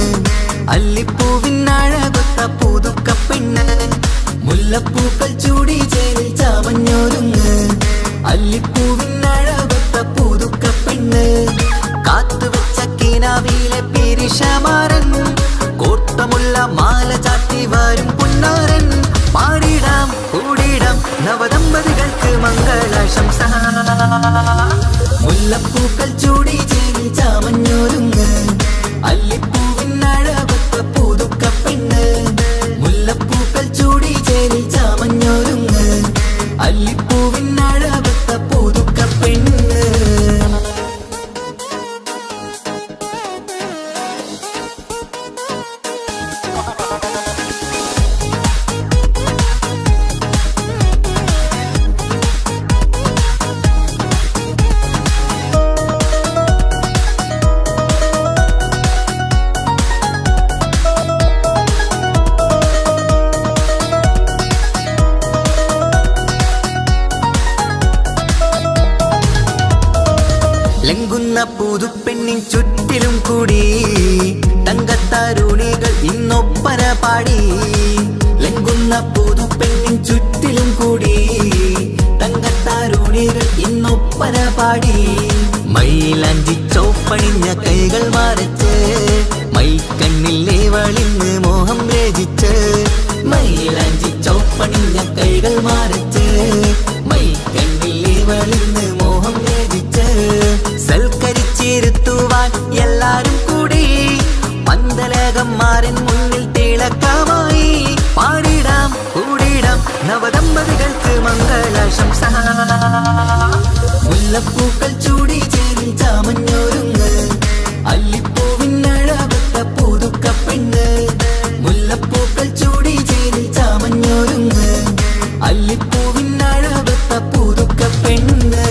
അല്ലിപ്പൂവിനഴകൊത്ത പുതുക്കപ്പെണ്ണ് മുല്ലപ്പൂക്കൾ ചൂടി ചേലിൽ ചാമഞ്ഞൊരുങ്ങ് അല്ലിപ്പൂവിനഴകൊത്ത പുതുക്കപ്പെണ്ണ് കാത്തുവെച്ച കിനാവിലെ പിരിശമാരൻ കോട്ടമുള്ള മാല ചാത്തി വരും പുന്നാരൻ പാടിടാം കൂടിടാം നവദമ്പതികൾക്ക് മംഗളാശംസ മുല്ലപ്പൂക്കൾ ചൂടി ചേരി ചാമഞ്ഞൊരുങ്ങ് അല്ലിപ്പൂവിനഴകൊത്ത പുതുക്കപ്പെണ്ണ് മുല്ലപ്പൂക്കൾ ചൂടി ചേരി ചാമഞ്ഞൊരുങ്ങ് അല്ലിപ്പൂവിനഴകൊത്ത പുതുക്കപ്പെണ്ണ് പാടി മൈലാഞ്ചി ചോപ്പണിഞ്ഞ കൈകൾ മറച്ച് മൈക്കണ്ണിലെ വളിന്ന് മോഹം രചിച്ച് മൈലാഞ്ചി ചോപ്പണിഞ്ഞ കൈകൾ മറച്ച് മൈക്കണ്ണിലെ വളിന്ന് മോഹം രചിച്ച് സൽക്കരിച്ചിരുത്തുവാൻ എല്ലാരും കൂടി പന്തലകം മാറിൻ മുന്നിൽ തിളക്കമായി പാടിടാം കൂടിടാം നവദമ്പതികൾക്ക് മംഗളാശംസ മുല്ലപ്പൂക്കൾ ചൂടി ചേരിൽ ചാമഞ്ഞൊരുങ്ങ് അല്ലിപ്പൂവിനഴവത്ത പുതുക്ക പെണ്ണ് മുല്ലപ്പൂക്കൾ ചൂടി ചേരിൽ ചാമഞ്ഞൊരുങ്ങ് അല്ലിപ്പൂവിനഴവത്ത പുതുക്ക പെണ്ണ്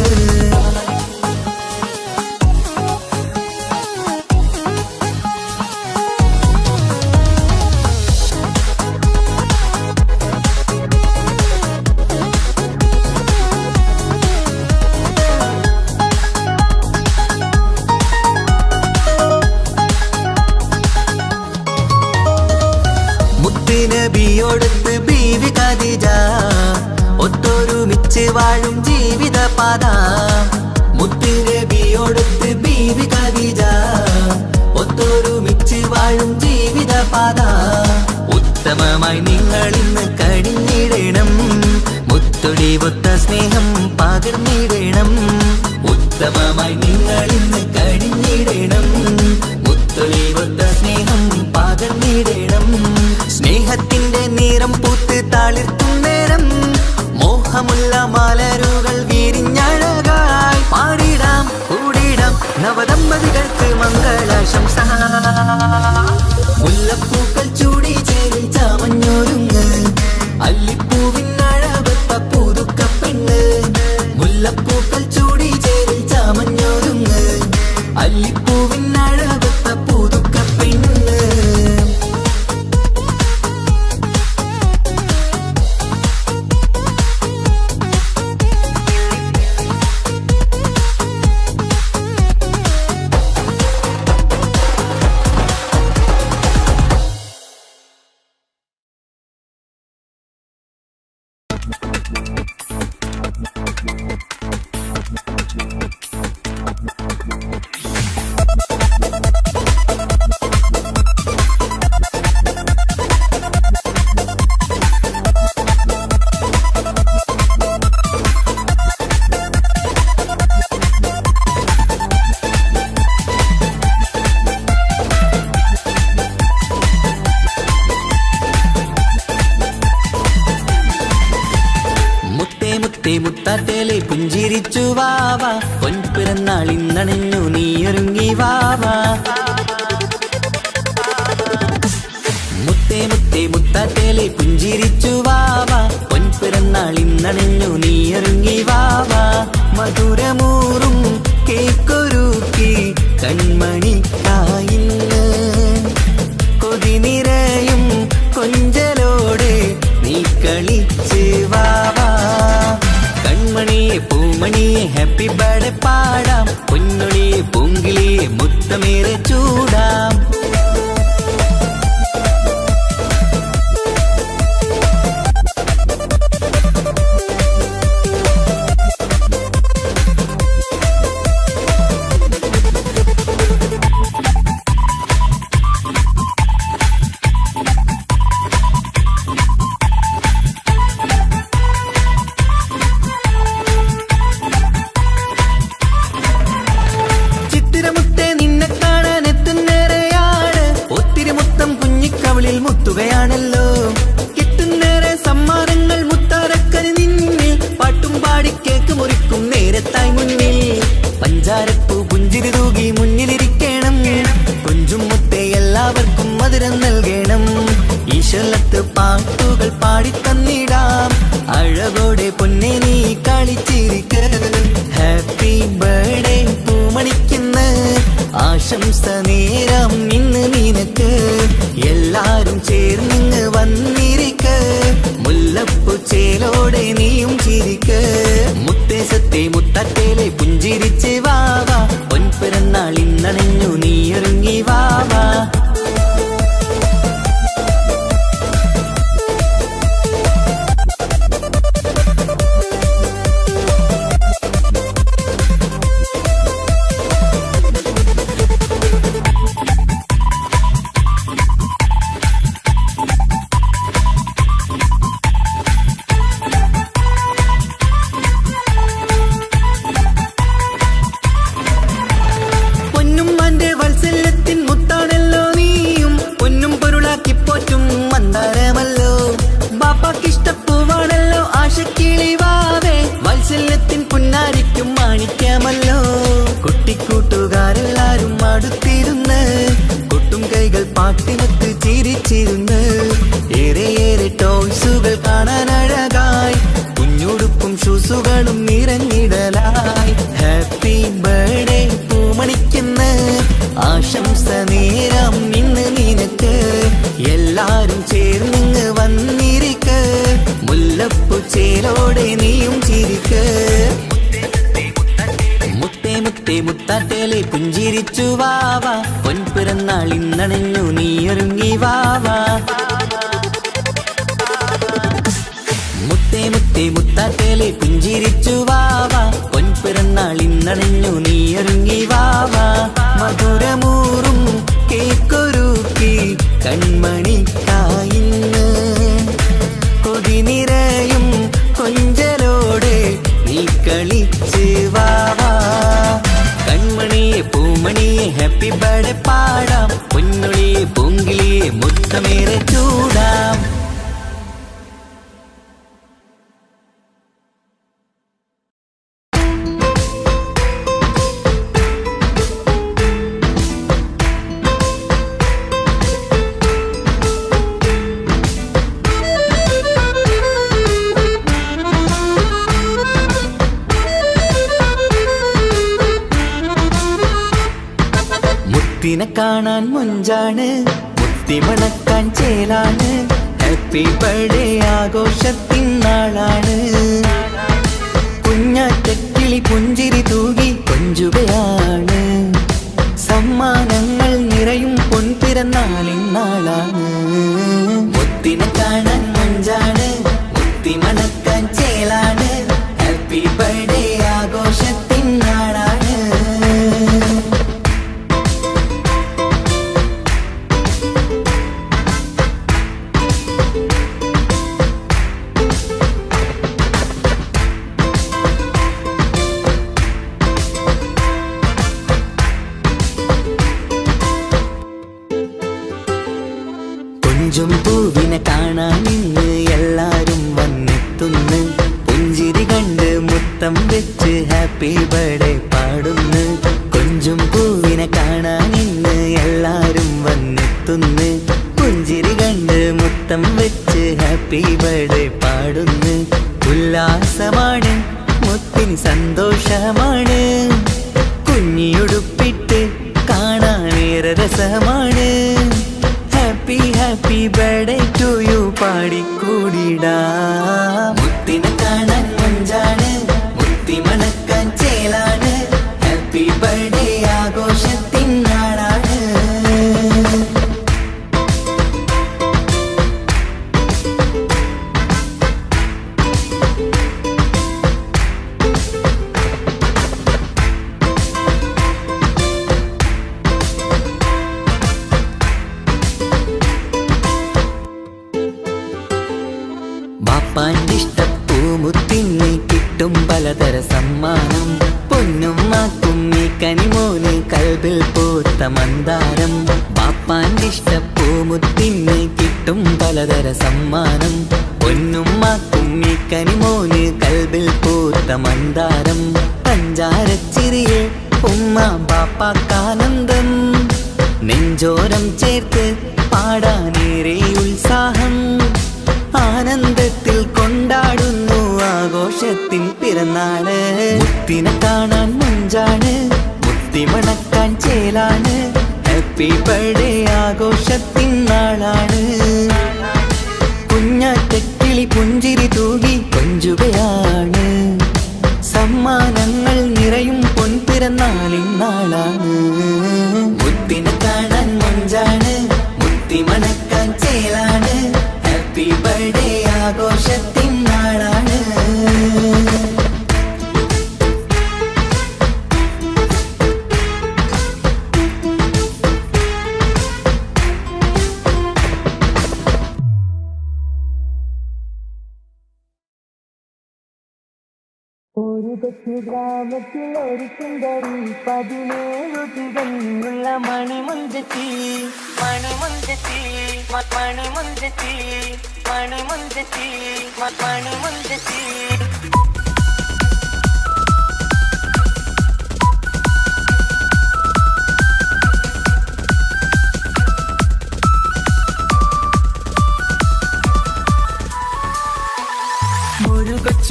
നബിയോടൊത്ത് ബീവി ഖദീജ ഒത്തൊരുമിച്ച് വാഴും ജീവിത പാത മുത്ത് നബിയോടൊത്ത് ബീവി ഖദീജ ഒത്തൊരുമിച്ച് വാഴും ജീവിത പാത ഉത്തമമായി നിങ്ങൾ ഇന്ന് കഴിഞ്ഞിടണം മുത്തൊടിവൊത്ത സ്നേഹം പകർന്നിടണം ഉത്തമമായി നിങ്ങൾ ഇന്ന് കഴിഞ്ഞിടണം മുത്തൊടിവൊത്ത സ്നേഹം പകർന്നിടണം സ്നേഹത്തിന്റെ നിറം പൂത്ത് താളിർത്തും നേരം മോഹമുള്ള മലരുകൾ വിരിഞ്ഞഴകായി പാടിടാം കൂടിടാം നവദമ്പതികൾക്ക് മംഗളാശംസ മുല്ലപ്പൂക്കൾ ചൂടി ചേരിൽ ചാമഞ്ഞൊരുങ്ങ് അല്ലിപ്പൂവിനഴവത്ത പുതുക്ക പെണ്ണ് മുല്ലപ്പൂക്കൾ ചൂടി ചേരിൽ ചാമഞ്ഞൊരുങ്ങ് അല്ലിപ്പൂവിനഴവത്ത പുതുക്ക പെണ്ണ് മുത്താറ്റേലെ പുഞ്ചിരിച്ചു വാവ പൊൻപിറന്നാൾ ഇന്നണിഞ്ഞു നീയൊരുങ്ങി വാവ മുത്തേ മുത്തേ മുത്താറ്റേലെ പുഞ്ചിരിച്ചു വാവ പൊൻപിറന്നാൾ ഇന്നണിഞ്ഞു നീയൊരുങ്ങി വാവ മധുരമൂറും കേക്കൊരുക്കി കൺമണിക്കായിന്ന് കൊതി നിറയും കൊഞ്ചലോടെ നീ കളിച്ച് വാവ കൺമണിയെ പൂമണിയെ ഹാപ്പി ബർത്ത്ഡേ പാടാം പൊന്നൊളിയെ പൂങ്കിളിയെ മുത്തമേറെ ചൂടാം മുത്തുകയാണല്ലോ കിട്ടുന്നേറെ സമ്മാനങ്ങൾ മുത്താരക്കനി നിന്നിൽ പാട്ടും പാടി കേക്ക് മുറിക്കും നേരത്തായി മുന്നിൽ പഞ്ചാരപ്പൂ പുഞ്ചിരി തൂകി മുന്നിലിരിക്കണം കൊഞ്ചും മുത്തേ എല്ലാവർക്കും മധുരം നൽകണം ഈശ്വലത്ത് പാട്ടുകൾ പാടിത്തന്നിടാം അഴകോടെ പൊന്നെ നീ കളിച്ചിരിക്ക ഹാപ്പി ബർത്ത്ഡേ പൂമണിക്കുന്ന ആശംസ നേരം ഇന്ന് നിനക്ക് എല്ലാരും ചേർന്നിങ്ങ് വന്നിരിക്ക മുല്ലപ്പൂ ചേലോടെ നീയും ചിരിക്ക് മുത്തേസത്തെ മുത്തറ്റേലെ പുഞ്ചിരിച്ച് വാവ പൊൻപിറന്നാൾ ഇന്നണിഞ്ഞു നീയൊരുങ്ങി വാവ കൊട്ടും കൈകൾ പാട്ടിമത്ത് ചിരിച്ചിരുന്ന് ഏറെ ടോയ്സുകൾ കാണാൻ അഴകായി കുഞ്ഞുടുപ്പും ഷൂസുകളും നിറഞ്ഞിടലായി ഹാപ്പി ബർത്ത്ഡേ പൂമണിക്കുന്ന ആശംസ നേരം ഇന്ന് നിനക്ക് എല്ലാരും ചേർന്നിങ്ങ് വന്നിരിക്ക് മുല്ലപ്പൂ ചേലോടെ നീയും ചിരിക്ക് മുത്തേ മുത്തേ മുത്താട്ടേലെ പുഞ്ചിരിച്ചു വാവാ പൊൻപിറന്നാൾ ഇന്നണഞ്ഞു നീയൊരുങ്ങി വാവാ മുത്തേ മുത്തേ മുത്താട്ടേലെ പുഞ്ചിരിച്ചു വാവാ പൊൻപിറന്നാൾ ഇന്നണഞ്ഞു നീയൊരുങ്ങി വാവാ മധുരമൂറും കേക്കൊരുക്കി കൺമണിക്കായിന്ന് കൊതി നിറയും കൊഞ്ചലോടെ നീ കളിച്ച് വാവാ കൺമണിയെ പൂമണിയെ ഹാപ്പി ബർത്ത്ഡേ പാടാം പൊന്നൊളിയെ പൂങ്കിളിയെ മുത്തമേറെ ചൂടാം മുത്തിനെ കാണാൻ മുഞ്ചാണ് മുത്തിമണക്കാൻ ചേലാണ് ഹാപ്പി ബർത്ത്ഡേ ആഘോഷത്തിൻ നാളാണ് കുഞ്ഞാറ്റക്കിളി പുഞ്ചിരി തൂകി കൊഞ്ചുകയാണ് സമ്മാനങ്ങൾ നിറയും പൊൻപിറന്നാളിൻ നാളാണ് മുത്തിനെ കാണാൻ മുഞ്ചാണ് മുത്തിമണക്കാൻ ചേലാണ് ഹാപ്പി ബർത്ത്ഡേ ആഘോഷത്തിൻ നാളാണ് കൊഞ്ചും പൂവിനെ കാണാൻ ഇന്ന് എല്ലാരും വന്നെത്തുന്നു പുഞ്ചിരി കണ്ട് മുത്തം വെച്ച് ഹാപ്പി ബർത്ത്ഡേ പാടുന്നു കൊഞ്ചും പൂവിനെ കാണാൻ ഇന്ന് എല്ലാരും വന്നെത്തുന്നു പുഞ്ചിരി കണ്ട് മുത്തം വെച്ച് ഹാപ്പി ബർത്ത്ഡേ പാടുന്നു ഉല്ലാസമാണ് മുത്തിന് സന്തോഷമാണ് കുഞ്ഞിയുടുപ്പിട്ട് കാണാനേറെ രസമാണ് happy happy birthday to you പാടിക്കൂടിടാ മുത്തിനെ കാണാൻ മഞ്ചാണ് മുത്തി മണക്കാൻ ചേലാണ് ഹാപ്പി ബർത്ത്ഡേ ആഘോഷത്തിൻ നാളാണ് ബാപ്പാൻ്റിഷ്ടപ്പൂമുത്തിന് കിട്ടും പലതര സമ്മാനം പൊന്നും മാക്കും ഈ കനിമോന് കൽബിൽ പൂത്ത മന്ദാരം ബാപ്പാൻ്റിഷ്ടപ്പൂമുത്തിന് കിട്ടും പലതര സമ്മാനം പൊന്നും മാക്കും ഈ കനിമോന് കൽബിൽ പൂത്ത മന്ദാരം പഞ്ചാരച്ചിരിയെ ഉമ്മ ബാപ്പാക്കാനന്ദം നെഞ്ചോരം ചേർത്ത് പാടാനേറെ ഉത്സാഹം ആനന്ദത്തിൽ കൊണ്ടാടുന്നു ആഘോഷത്തിൻ പിറന്നാള് മുത്തിനെ കാണാൻ മുഞ്ചാണ് മുത്തി മണക്കാൻ ചേലാണ് ഹാപ്പി ബർത്ത്ഡേ ആഘോഷത്തിൻ നാളാണ് കുഞ്ഞാറ്റക്കിളി പുഞ്ചിരി തൂകി കൊഞ്ചുകയാണ് സമ്മാനങ്ങൾ നിറയും പൊൻപിറന്നാളിൻ നാളാണ് മുത്തിനെ കാണാൻ മുഞ്ചാണ് മുത്തി മണക്കാൻ ചേലാണ് ഹാപ്പി ബർത്ത്ഡേ ആഘോഷത്തിൻ നാളാണ് ഒരു കൊച്ചു ഗ്രാമത്തിൽ ഒരു സുന്ദരി 17 തികഞ്ഞുള്ള മണിമുഞ്ചത്തി മണിമുഞ്ചത്തി മണിമുഞ്ചത്തി മണിമുഞ്ചത്തി മണിമുഞ്ചത്തി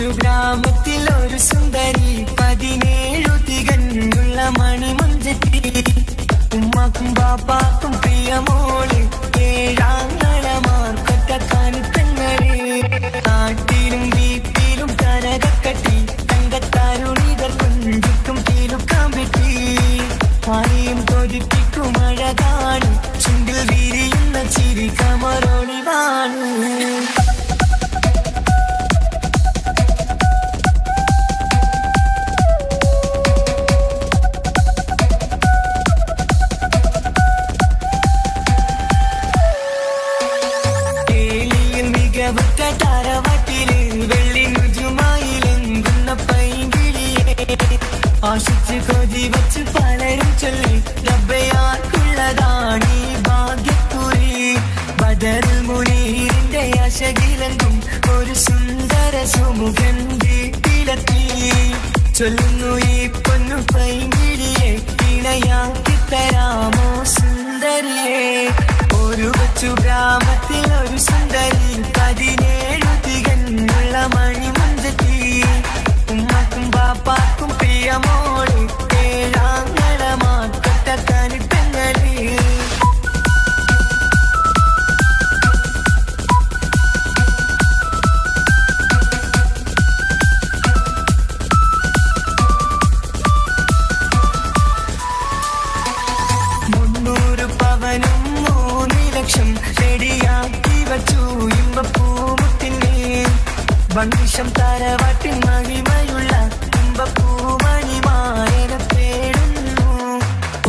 കൊച്ചു ഗ്രാമത്തിൽ ഒരു സുന്ദരി 17 തികഞ്ഞുള്ള മണിമഞ്ചത്തി ഉമ്മാക്കും ബാപ്പാക്കും പ്രിയമോള് ഏഴാങ്ങളമാർക്കൊറ്റ കാണിപ്പെങ്ങളെ നാട്ടിലും വീട്ടിലും കനകക്കട്ടി തങ്കത്താരുണികൾ കുഞ്ചിക്കും തീലുക്കാൻ പറ്റി ആരെയും കൊതിപ്പിക്കും അഴകാണ് ചുണ്ടിൽ വിരിയുന്ന ചിരി കമറൊളിവാണ് താരവാട്ടില് വെള്ളി നുജുമായിലെങ്കുന്ന പൈങ്കിളിയെ ആശിച്ച് കൊതി വച്ച് പലരും ചൊല്ലി റബ്ബയാർക്കുള്ളതാണ് ഈ ഭാഗ്യക്കുറി ബദറുൽ മുനീറിന്റെ അശകിലെങ്കും ഒരു സുന്ദര സുമുഖൻ വീട്ടിലെത്തി ചൊല്ലുന്നു ഈ പൊന്നു പൈങ്കിളിയെ ഇണയാക്കി തരാമോ സുന്ദരിയെ ഒരു കൊച്ചു ഗ്രാമത്തിൽ ഒരു സുന്ദരി 17 തികഞ്ഞുള്ള മണിമഞ്ചത്തി ഉമ്മക്കും ബാപ്പാക്കും പ്രിയമോള് ഏഴാങ്ങളമാർക്കൊറ്റ കാണിപ്പെങ്ങളെ പവനും 3 ലക്ഷം റെഡിയാക്കി വച്ചു ഇമ്പപ്പൂമുട്ടിനെ ഭംഗിഷം താരവാട്ടിൻ മഹിമയുള്ള ഇമ്പപ്പൂമണിമാരനെ തേടുന്നു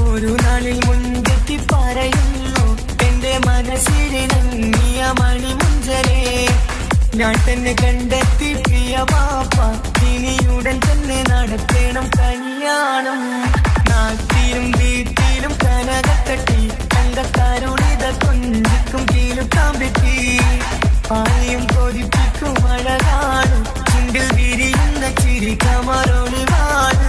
ഒരു നാളിൽ മുൻകെത്തി പറയുന്നു എന്റെ മനസ്സിലിണങ്ങിയ മണിമുഞ്ചലെ ഞാൻ തന്നെ കണ്ടെത്തി പ്രിയ ബാപ്പ ഇനിയുടൻ തന്നെ നടത്തണം കല്യാണം നാട്ടിലും വീട്ടിലും കനകത്തട്ടി തങ്കത്താരുണിത കൊഞ്ചിക്കും കീലുക്കാൻ പറ്റി ആരെയും കൊതിപ്പിക്കും അഴകാണ് ചുണ്ടിൽ വിരിയുന്ന ചിരി കമറൊളിവാണ്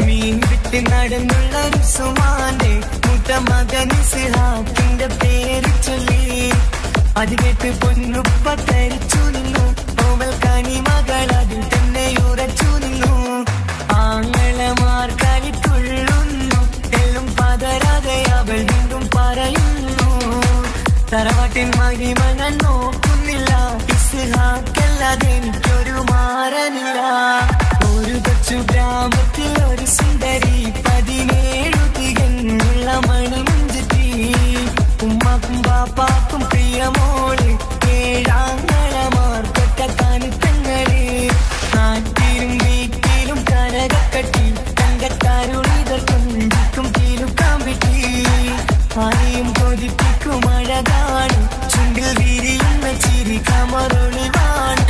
മീൻ വിട്ട് നടന്നുള്ള സുമാന്റെ മുട്ട മകൻ സിഹാക്കിന്റെ പേര് ചൊല്ലി അത് കേട്ട് പൊന്നുപ്പ തരിച്ചു നിന്നു ഓവൽ കനി മകൾ അതിൽ തന്നെ ഉറച്ചു നിന്നു ആങ്ങളമാർ കളിക്കൊള്ളുന്നു എല്ലും പതരാതെ അവൾ വീണ്ടും പറയുന്നു തറവാട്ടിൻ മഹിമ ഞാൻ നോക്കുന്നില്ല ഇസ്ഹാക്കല്ലാതെ എനിക്കൊരു മാറനില്ല ഒരു കൊച്ചു ഗ്രാമത്തിൽ ഒരു സുന്ദരി 17 തികഞ്ഞുള്ള മണിമഞ്ചത്തി ഉമ്മാക്കും ബാപ്പാക്കും പ്രിയമോള് ഏഴാങ്ങളമാർക്കൊറ്റ കാണിപ്പെങ്ങളെ നാട്ടിലും വീട്ടിലും കനകക്കട്ടി തങ്കത്താരുണികൾ കൊഞ്ചിക്കും തീലുക്കാൻ പറ്റി ആരെയും കൊതിപ്പിക്കും അഴകാണ് ചുണ്ടിൽ വിരിയുന്ന ചിരി കമറൊളിവാണ്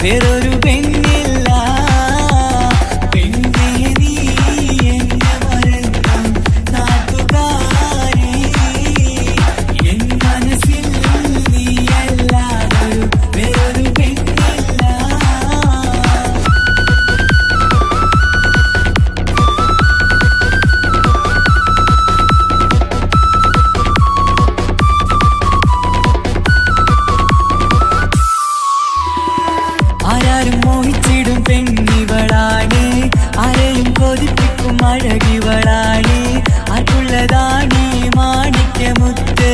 വേറൊരു പെണ്ണില്ല. പെണ്ണേ നീ എന്നെ മറന്നു നാട്ടുകാരി, എൻ മനസ്സിൽ നീയല്ലാതൊരു വേറൊരു പെണ്ണില്ല. ആരാരും മോഹിച്ചിടും പെണ്ണിവളാണ്, ആരെയും കൊതിപ്പിക്കും അഴകിവളാണ്, ആറ്റുള്ളതാണ് മാണിക്യമുത്ത്.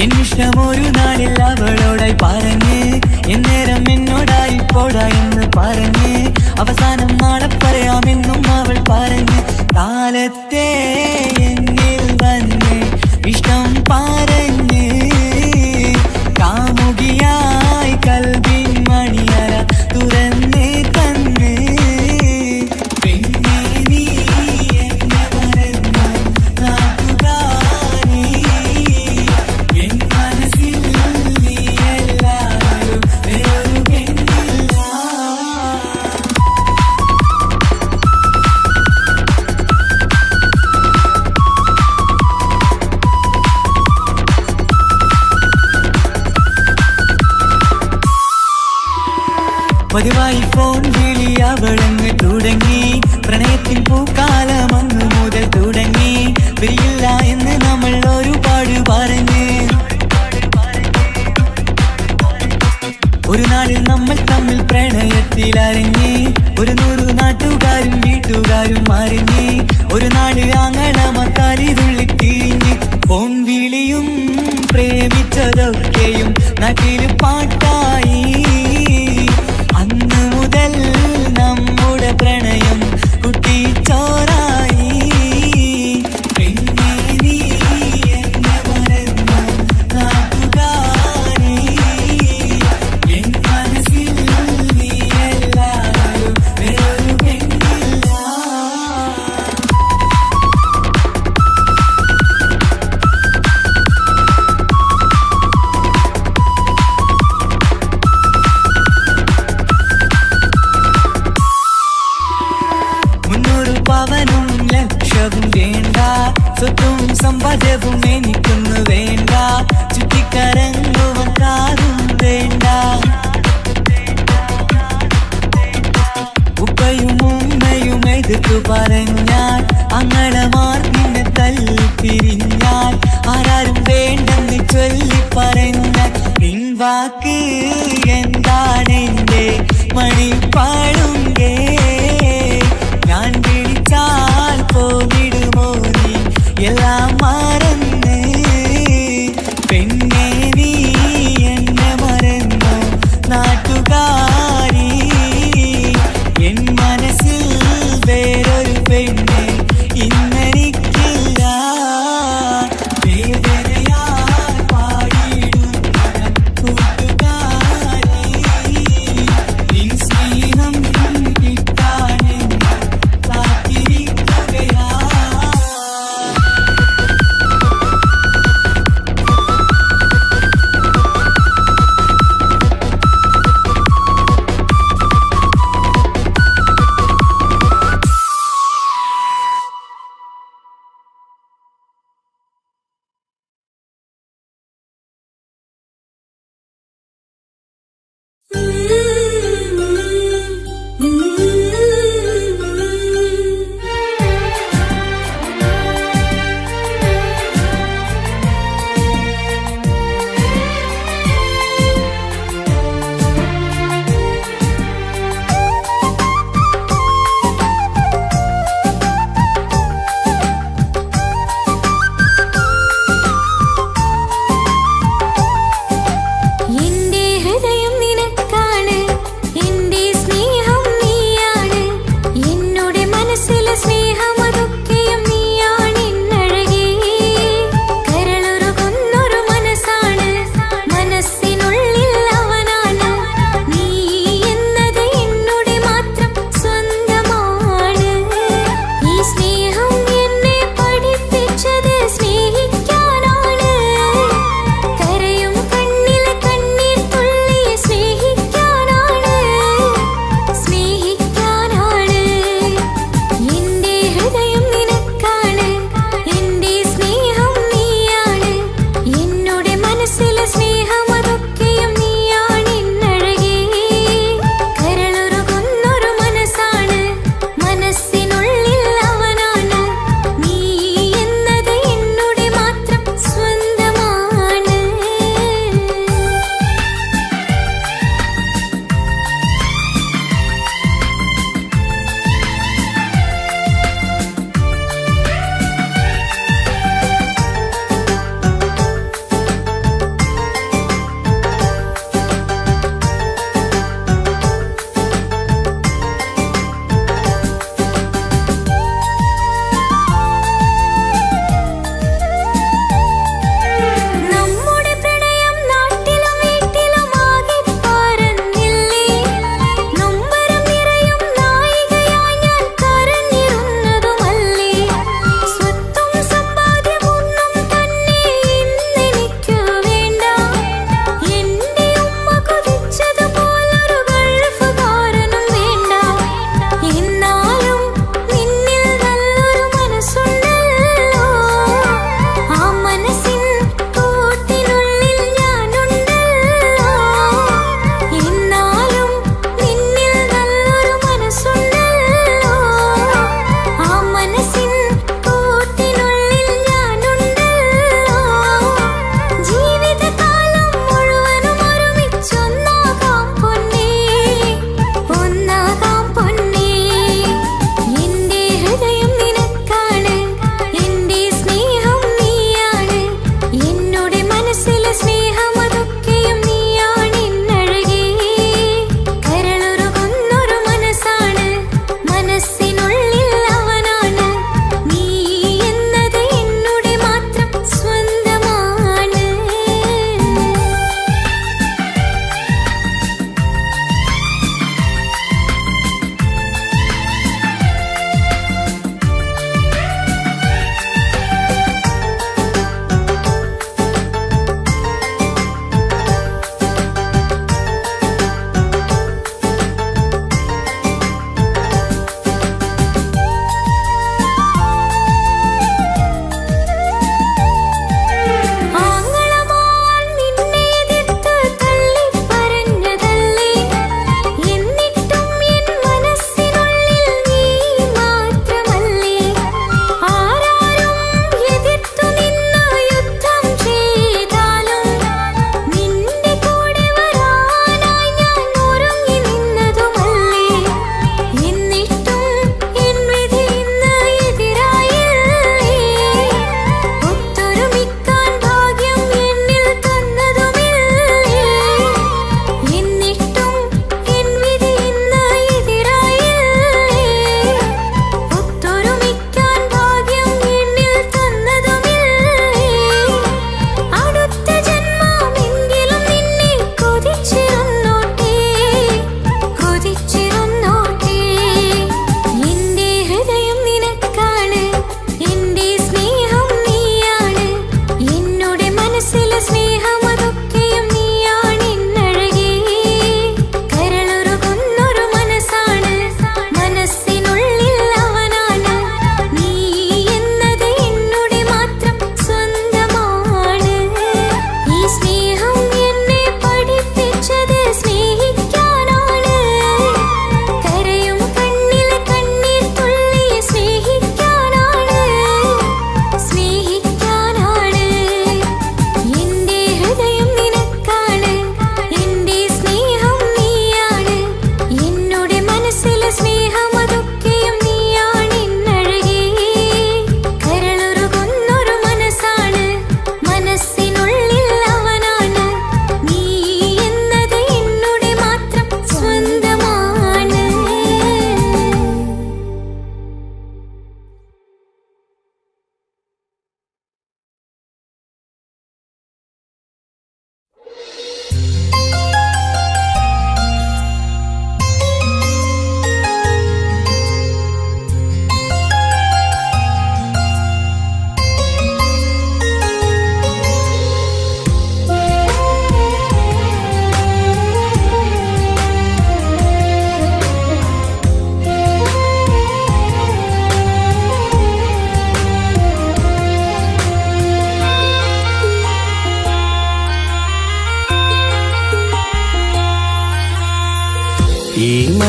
എന്നിഷ്ടം ഒരു നാളിൽ അവളോടായി പറഞ്ഞ്, എന്നേരം എന്നോടായി പോടാ എന്ന് പറഞ്ഞ്, അവസാനം നാളെ പറയാമെന്നും അവൾ പറഞ്ഞ്, കാലത്തെ എന്നിൽ വന്ന് ഇഷ്ടം പറഞ്ഞ്, കാമുകിയായി കൽവിൻ മണിയറ തുറന്ന് തന്ന്. പെണ്ണേ നീ എന്നെ മറന്നു നാട്ടുകാരി, എൻ മനസ്സിൽ നീയല്ലാതൊരു വേറൊരു പെണ്ണില്ല. പതിവായി ഫോൺ വിളി അവളങ്ങ് തുടങ്ങി, പ്രണയത്തിൻ പൂക്കാലം അന്ന് മുതൽ തുടങ്ങി. പിരിയില്ല എന്ന് നമ്മൾ ഒരുപാട് പറഞ്ഞ്, ഒരു നാളിൽ നമ്മൾ തമ്മിൽ പ്രണയത്തിലറിഞ്ഞ്, 100 നാട്ടുകാരും വീട്ടുകാരും അറിഞ്ഞ്, ഒരു നാട് ആങ്ങളമക്കാരി തുള്ളിത്തിരിഞ്ഞ്. ഫോൺ വിളിയും പ്രേമിച്ചതൊക്കെയും നാട്ടിൽ പാട്ടായി. അന്ന് മുതൽ നമ്മുടെ പ്രണയം കുട്ടിച്ചോറായി. പെണ്ണേ നീ എന്നെ മറന്നു നാട്ടുകാരി, എൻ മനസ്സിൽ നീയല്ലാതൊരു വേറൊരു പെണ്ണില്ല. പവനും ലക്ഷവും വേണ്ട, സ്വത്തും സമ്പാദ്യവും എനിക്കൊന്നു വേണ്ട, ചുറ്റിക്കറങ്ങുവാൻ കാറും വേണ്ട. ഉപ്പയും ഉമ്മയും എതിർത്തു പറഞ്ഞാൽ, അങ്ങളമാർ നിന്നെ തല്ലിപ്പിരിഞ്ഞാൽ, ആരാരും വേണ്ടെന്ന് ചൊല്ലി പറഞ്ഞാൽ, പിൻവാക്ക് എന്താണെന്റെ മണിപ്പാടുങ്കേ. ഞാൻ വിളിച്ചാൽ പോവിടുമോ നീ എല്ലാം മറന്ന്. പെണ്ണേ നീ എന്നെ മറന്നു നാട്ടുകാരി, എൻ മനസ്സിൽ വേറൊരു പെണ്ണ് ഇന്നെനിക്കില്ല. വേദനയാൽ പാടിയിടുന്ന കൂട്ടുകാരി, നിൻ സ്നേഹം കിട്ടാനെന്ന് കാത്തിരിക്കുകയാ.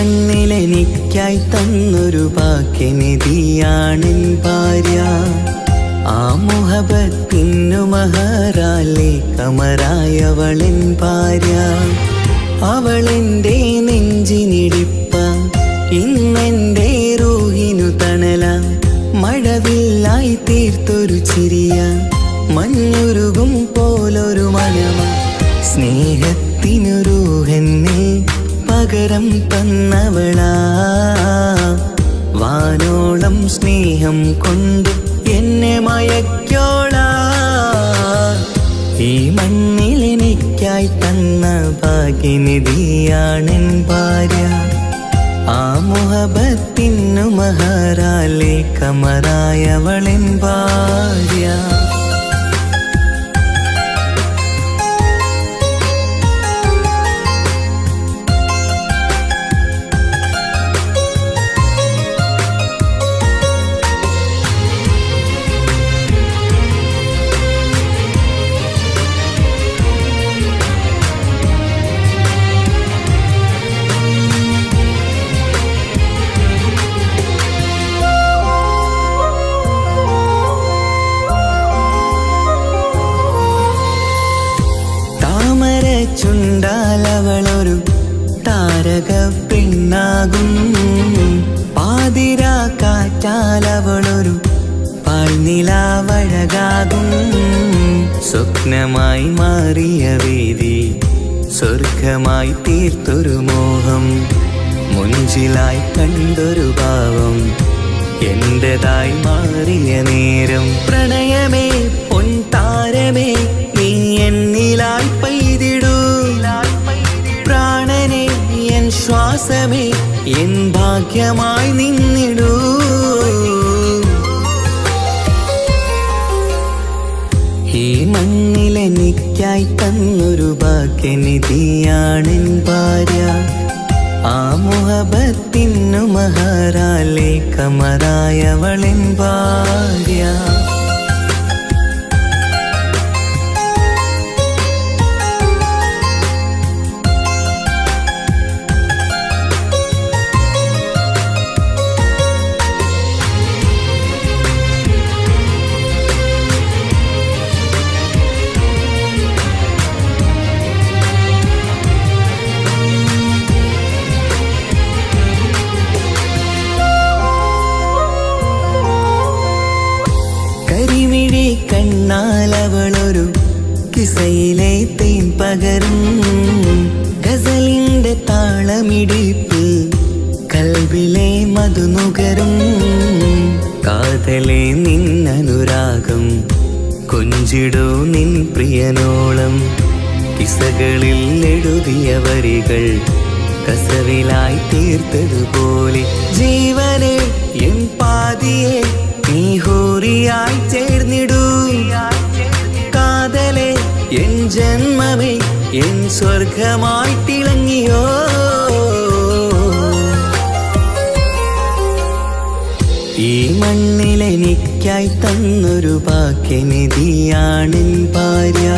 മണ്ണിലെനിക്കായി തന്നൊരു ഭാഗ്യനിധിയാണെൻ ഭാര്യ. ആ മുഹബത്തിനു മഹറാലെ കമറായവളെൻ ഭാര്യ. അവളെന്റെ നെഞ്ചിനിടിപ്പ, ഇന്നെന്റെ റൂഹിനു തണല. മഴവില്ലായി തീർത്തൊരു ചിരിയ, മഞ്ഞുരുകും പോലൊരു മനമ. സ്നേഹത്തിനു റൂഹെന്നെ പകരം തന്നവളാ. വാനോളം സ്നേഹം കൊണ്ട് എന്നെ മയക്കോളാ. ഈ മണ്ണിലെനിക്കായി തന്ന ഭാഗ്യനിധിയാണെൻ ഭാര്യ. ആ മുഹബത്തിനു മഹറാലെ കമറായവളെൻ ഭാര്യ. ചുണ്ടാലവളൊരു താരക പെണ്ണാകും. പാതിരാ കാറ്റാലവളൊരു പാൽനിലാവഴകാകും. സ്വപ്നമായി മാറിയ വേദി സ്വർഗമായി തീർത്തൊരു മോഹം. മുഞ്ചിലായി കണ്ടൊരു ഭാവം എന്റേതായി മാറിയ നേരം. പ്രണയമേ പൊൻതാരമേ നീ എന്നിലായി പെയ്തിടൂ. പ്രാണനെ എൻ ശ്വാസമേ എൻ ഭാഗ്യമായി നിന്നിടൂ. ഈ മണ്ണിലെനിക്കായി തന്നൊരു ഭാഗ്യനിധിയാണെൻ ഭാര്യ. ആ മുഹബത്തിനു മഹറാലെ കമറായവളെൻ ഭാര്യ. കരിമിഴി കണ്ണാലവളൊരു കിസയിലെ തേൻ പകരും. ഗസലിന്റെ താളമിടിപ്പ് കൽബിലെ മധുനുകരും. കാതലെ നിന്നനുരാഗം കൊഞ്ചിടൂ നിൻ പ്രിയനോളം. കിസകളിൽ എഴുതിയ വരികൾ കസവിലായി തീർത്തതുപോലെ. ജീവനെ എൻ പാതിയെ നീ ഹൂറിയായി ചേർന്നിടൂ. കാതലെ എൻ ജന്മമേ എൻ സ്വർഗമായി തിളങ്ങിയോ. ഈ മണ്ണിലെനിക്കായി തന്നൊരു ഭാഗ്യനിധിയാണെൻ ഭാര്യ.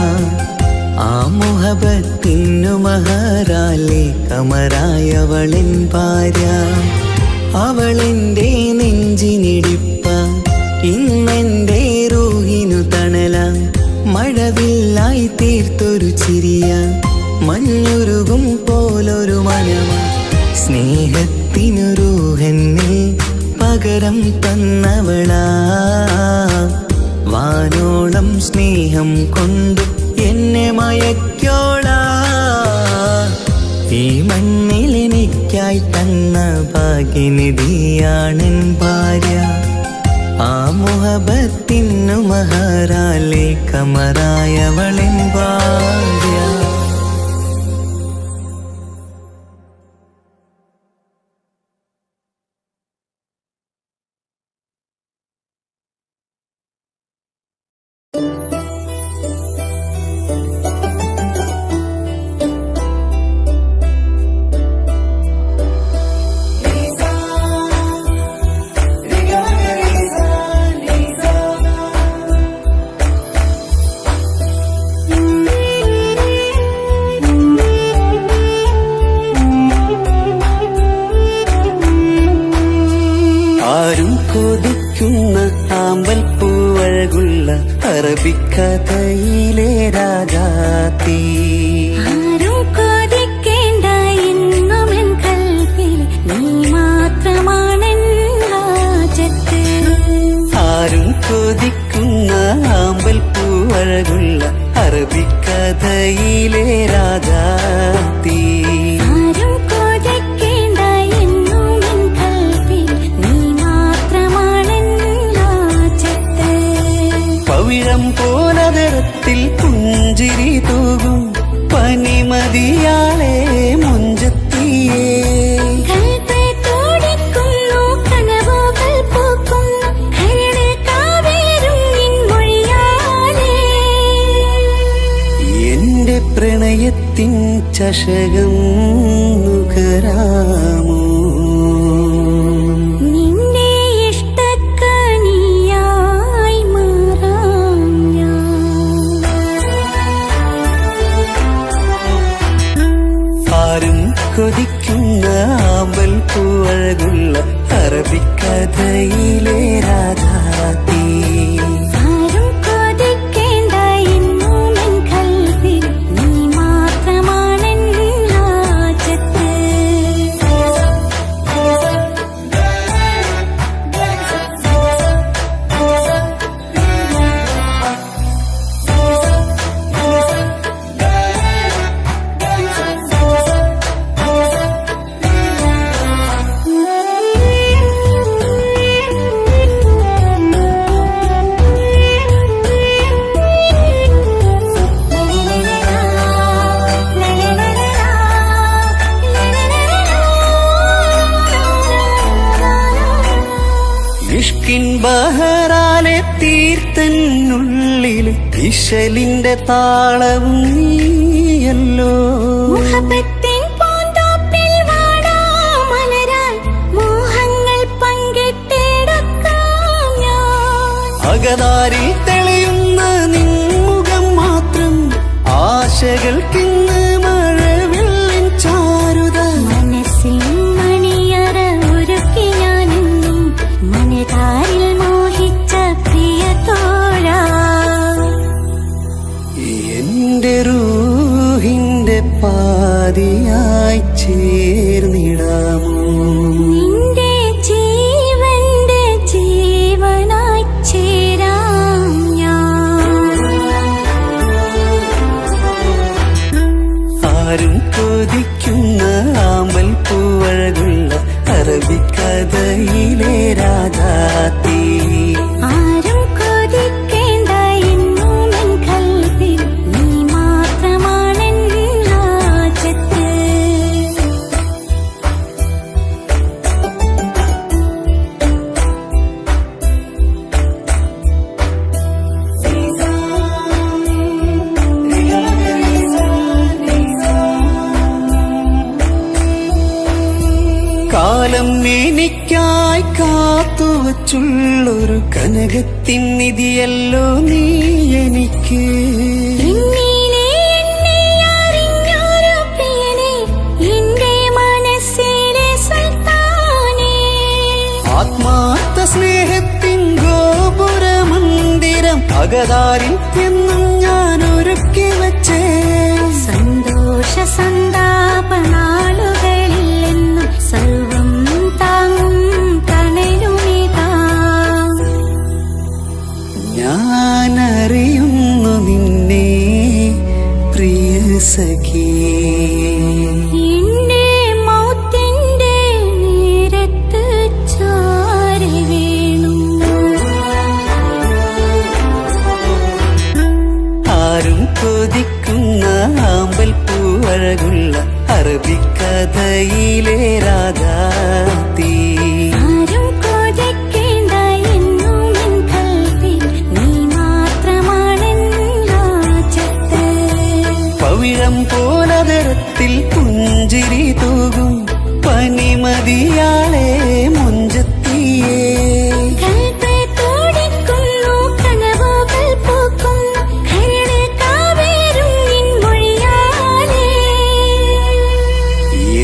ആ മുഹബത്തിനു മഹറാലെ കമറായവളെൻ ഭാര്യ. അവളെന്റെ നെഞ്ചിനിടിപ്പ, ഇന്നെന്റെ റൂഹിനു തണല. മഴവില്ലായി തീർത്തൊരു ചിരിയ, മഞ്ഞുരുകും പോലൊരു മനമ. സ്നേഹത്തിനു റൂഹെന്നെ പകരം തന്നവളാ. വാനോളം സ്നേഹം കൊണ്ട് എന്നെ മയക്കോളാ. ഈ മണ്ണിലെനിക്കായി തന്ന ഭാഗ്യനിധിയാണെൻ ഭാര്യ. ആ മുഹബത്തിനു മഹറാലെ കമറായവളെൻ ഭാര്യ. അറബിക്കഥയിലെ രാജാത്തി. ആരും കൊതിക്കേണ്ട എന്നുമെൻ കൽവിൽ നീ മാത്രമാണെൻ ഹാജത്ത്. ആരും കൊതിക്കുന്ന ആമ്പൽ പൂവഴകുള്ള അറബിക്കഥയിലെ രാജാത്തി. ആരും കൊതിക്കേണ്ട എന്നുമെൻ കൽവിൽ നീ മാത്രമാണെൻ ഹാജത്ത്. പവിഴം പോലതരത്തിൽ പുഞ്ചിരി തൂകും പനിമതിയാളെ മുഞ്ചത്തിയേ. കൽബ് തുടിക്കുന്നു, കനവുകൾ പൂക്കുന്നു, കരട് കാവേരും നിൻ മൊഴിയാലേ. എന്റെ പ്രണയത്തിൻ ചഷകം നുകരാമോ? നിന്റെ ഇഷ്ടക്കനിയായി മാറാം ഞാൻ. ആരും കൊതിക്കുന്ന ആമ്പൽ പൂവഴകുള്ള അറബിക്കഥയിലെ രാജാത്തി. ആരും കൊതിക്കേണ്ട എന്നുമെൻ കൽവിൽ നീ മാത്രമാണെൻ ഹാജത്ത്. ഇഷ്കിൻ ബഹറാലെ തീർത്തന്നുള്ളിൽ ഇശലിന്റെ താളവും നീയല്ലോ. മുഹബത്തിൻ പൂന്തോപ്പിൽ വാടാമലരായി മോഹങ്ങൾ പങ്കിട്ടെടുക്കാം ഞാൻ. അകതാരിൽ തെളിയുന്ന നിൻമുഖം മാത്രം ആശകൾക്കിന്ന് മഴവില്ലിൻ ചാരുത. മനസ്സിൻ മണിയറ ഒരുക്കി ഞാനെന്നും മനതാരിൽ മോഹിച്ച പ്രിയ തോഴാ. എന്റെ റൂഹിന്റെ പാതിയായി ചേർന്നിടാമോ? നിന്റെ ജീവന്റെ ജീവനായി ചേരാം ഞാൻ. ആരും കൊതിക്കുന്ന ആമ്പൽ പൂവഴകുള്ള അറബിക്കഥയിലെ രാജാത്തി. ആരും കൊതിക്കേണ്ട എന്നുമെൻ കൽവിൽ നീ മാത്രമാണെൻ ഹാജത്ത്. കാലം എനിക്കായി കാത്തുവച്ചുള്ളൊരു കനകത്തിൻ നിധിയല്ലോ നീ എനിക്ക്. എന്നിലെ എന്നെ അറിഞ്ഞൊരു പ്രിയനെ, എന്റെ മനസ്സിലെ സുൽത്താനേ. ആത്മാർത്ഥ സ്നേഹത്തിൻ ഗോപുരമന്ദിരം അകതാരിൽ എന്നും ഞാൻ ഒരുക്കി വച്ചേ. സന്തോഷ സന്താപനാളുകളിൽ എന്നും സർവം താങ്ങും തണലുമിതാ. ഞാനറിയുന്നു നിന്നെ പ്രിയ സഖി. എന്റെ മൗത്തിന്റെ നേരത്ത് ചാരി വീണു. ആരും കൊതിക്കുന്ന ആമ്പൽ പൂവഴകുള്ള അറബിക്കഥയിലെ രാജാത്തി. ആരും കൊതിക്കേണ്ട എന്നുമെൻ കൽവിൽ നീ മാത്രമാണെൻ ഹാജത്ത്. പവിഴം പോലതരത്തിൽ പുഞ്ചിരി തൂകും പനിമതിയാളെ മുഞ്ചത്തിയേ. കൽബ് തുടിക്കുന്നു, കനവുകൾ പൂക്കുന്നു, കരട് കാവേരും നിൻ മൊഴിയാലേ.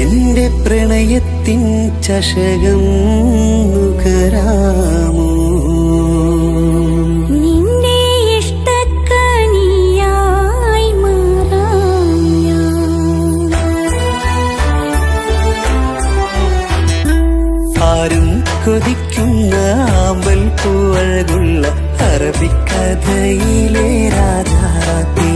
എന്റെ പ്രണയത്തിൻ ചഷകം നുകരാമോ? നിന്റെ ഇഷ്ട കൊതിക്കുന്ന ആമ്പൽ പൂവഴകുള്ള അറബിക്കഥയിലെ രാധാത്തി